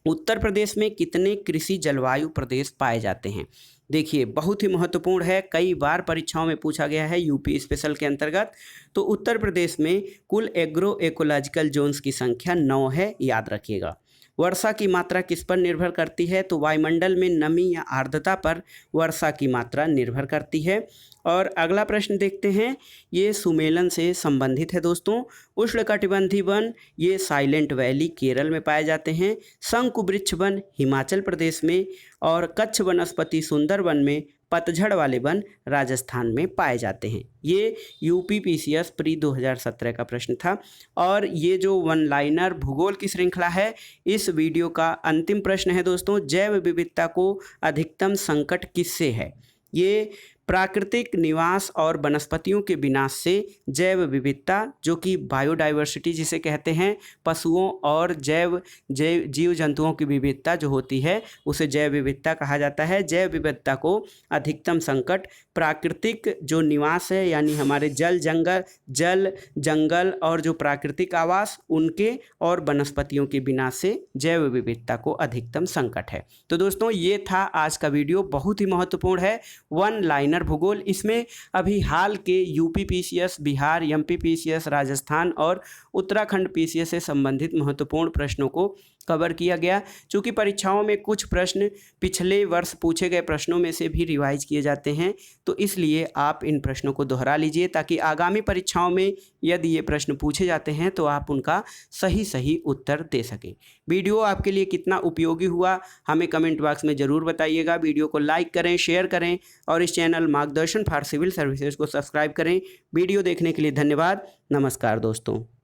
Uttar Pradesh में कितने कृषि जलवायु प्रदेश पाए जाते हैं? देखिए बहुत ही महत्वपूर्ण है, कई बार परीक्षाओं में पूछा गया है यूपी स्पेशल के अंतर्गत। तो उत्तर प्रदेश में कुल एग्रो इकोलॉजिकल जोन्स की संख्या 9 है, याद रखिएगा। वर्षा की मात्रा किस पर निर्भर करती है? तो वायुमंडल में नमी या आर्द्रता पर वर्षा की मात्रा निर्भर करती है। और अगला प्रश्न देखते हैं, ये सुमेलन से संबंधित है दोस्तों। उष्णकटिबंधीय वन ये साइलेंट वैली केरल में पाए जाते हैं, शंकु वृक्ष वन हिमाचल प्रदेश में, और कच्छ वनस्पति सुंदरवन में, पतझड़ वाले वन राजस्थान में पाए जाते हैं। ये UPPCS प्री 2017 का प्रश्न था। और ये जो वन लाइनर भूगोल की श्रृंखला है, इस वीडियो का अंतिम प्रश्न है दोस्तों, जैव विविधता को अधिकतम संकट किससे है? ये प्राकृतिक निवास और वनस्पतियों के विनाश से जैव विविधता, जो कि बायोडाइवर्सिटी जिसे कहते हैं, पशुओं और जीव जंतुओं की विविधता जो होती है उसे जैव विविधता कहा जाता है। जैव विविधता को अधिकतम संकट, प्राकृतिक जो निवास है यानी हमारे जल जंगल और जो प्राकृतिक आवास उनके और वनस्पतियों के विनाश से जैव विविधता को अधिकतम संकट है। तो दोस्तों ये था आज का वीडियो, बहुत ही महत्वपूर्ण है, वन लाइनर भूगोल। इसमें अभी हाल के UP PCS, Bihar MP PCS, Rajasthan और उत्तराखंड पीसीएस से संबंधित महत्वपूर्ण प्रश्नों को कवर किया गया। चूँकि परीक्षाओं में कुछ प्रश्न पिछले वर्ष पूछे गए प्रश्नों में से भी रिवाइज किए जाते हैं, तो इसलिए आप इन प्रश्नों को दोहरा लीजिए ताकि आगामी परीक्षाओं में यदि ये प्रश्न पूछे जाते हैं तो आप उनका सही उत्तर दे सकें। वीडियो आपके लिए कितना उपयोगी हुआ हमें कमेंट बॉक्स में ज़रूर बताइएगा। वीडियो को लाइक करें, शेयर करें और इस चैनल मार्गदर्शन फॉर सिविल सर्विसेज को सब्सक्राइब करें। वीडियो देखने के लिए धन्यवाद। नमस्कार दोस्तों।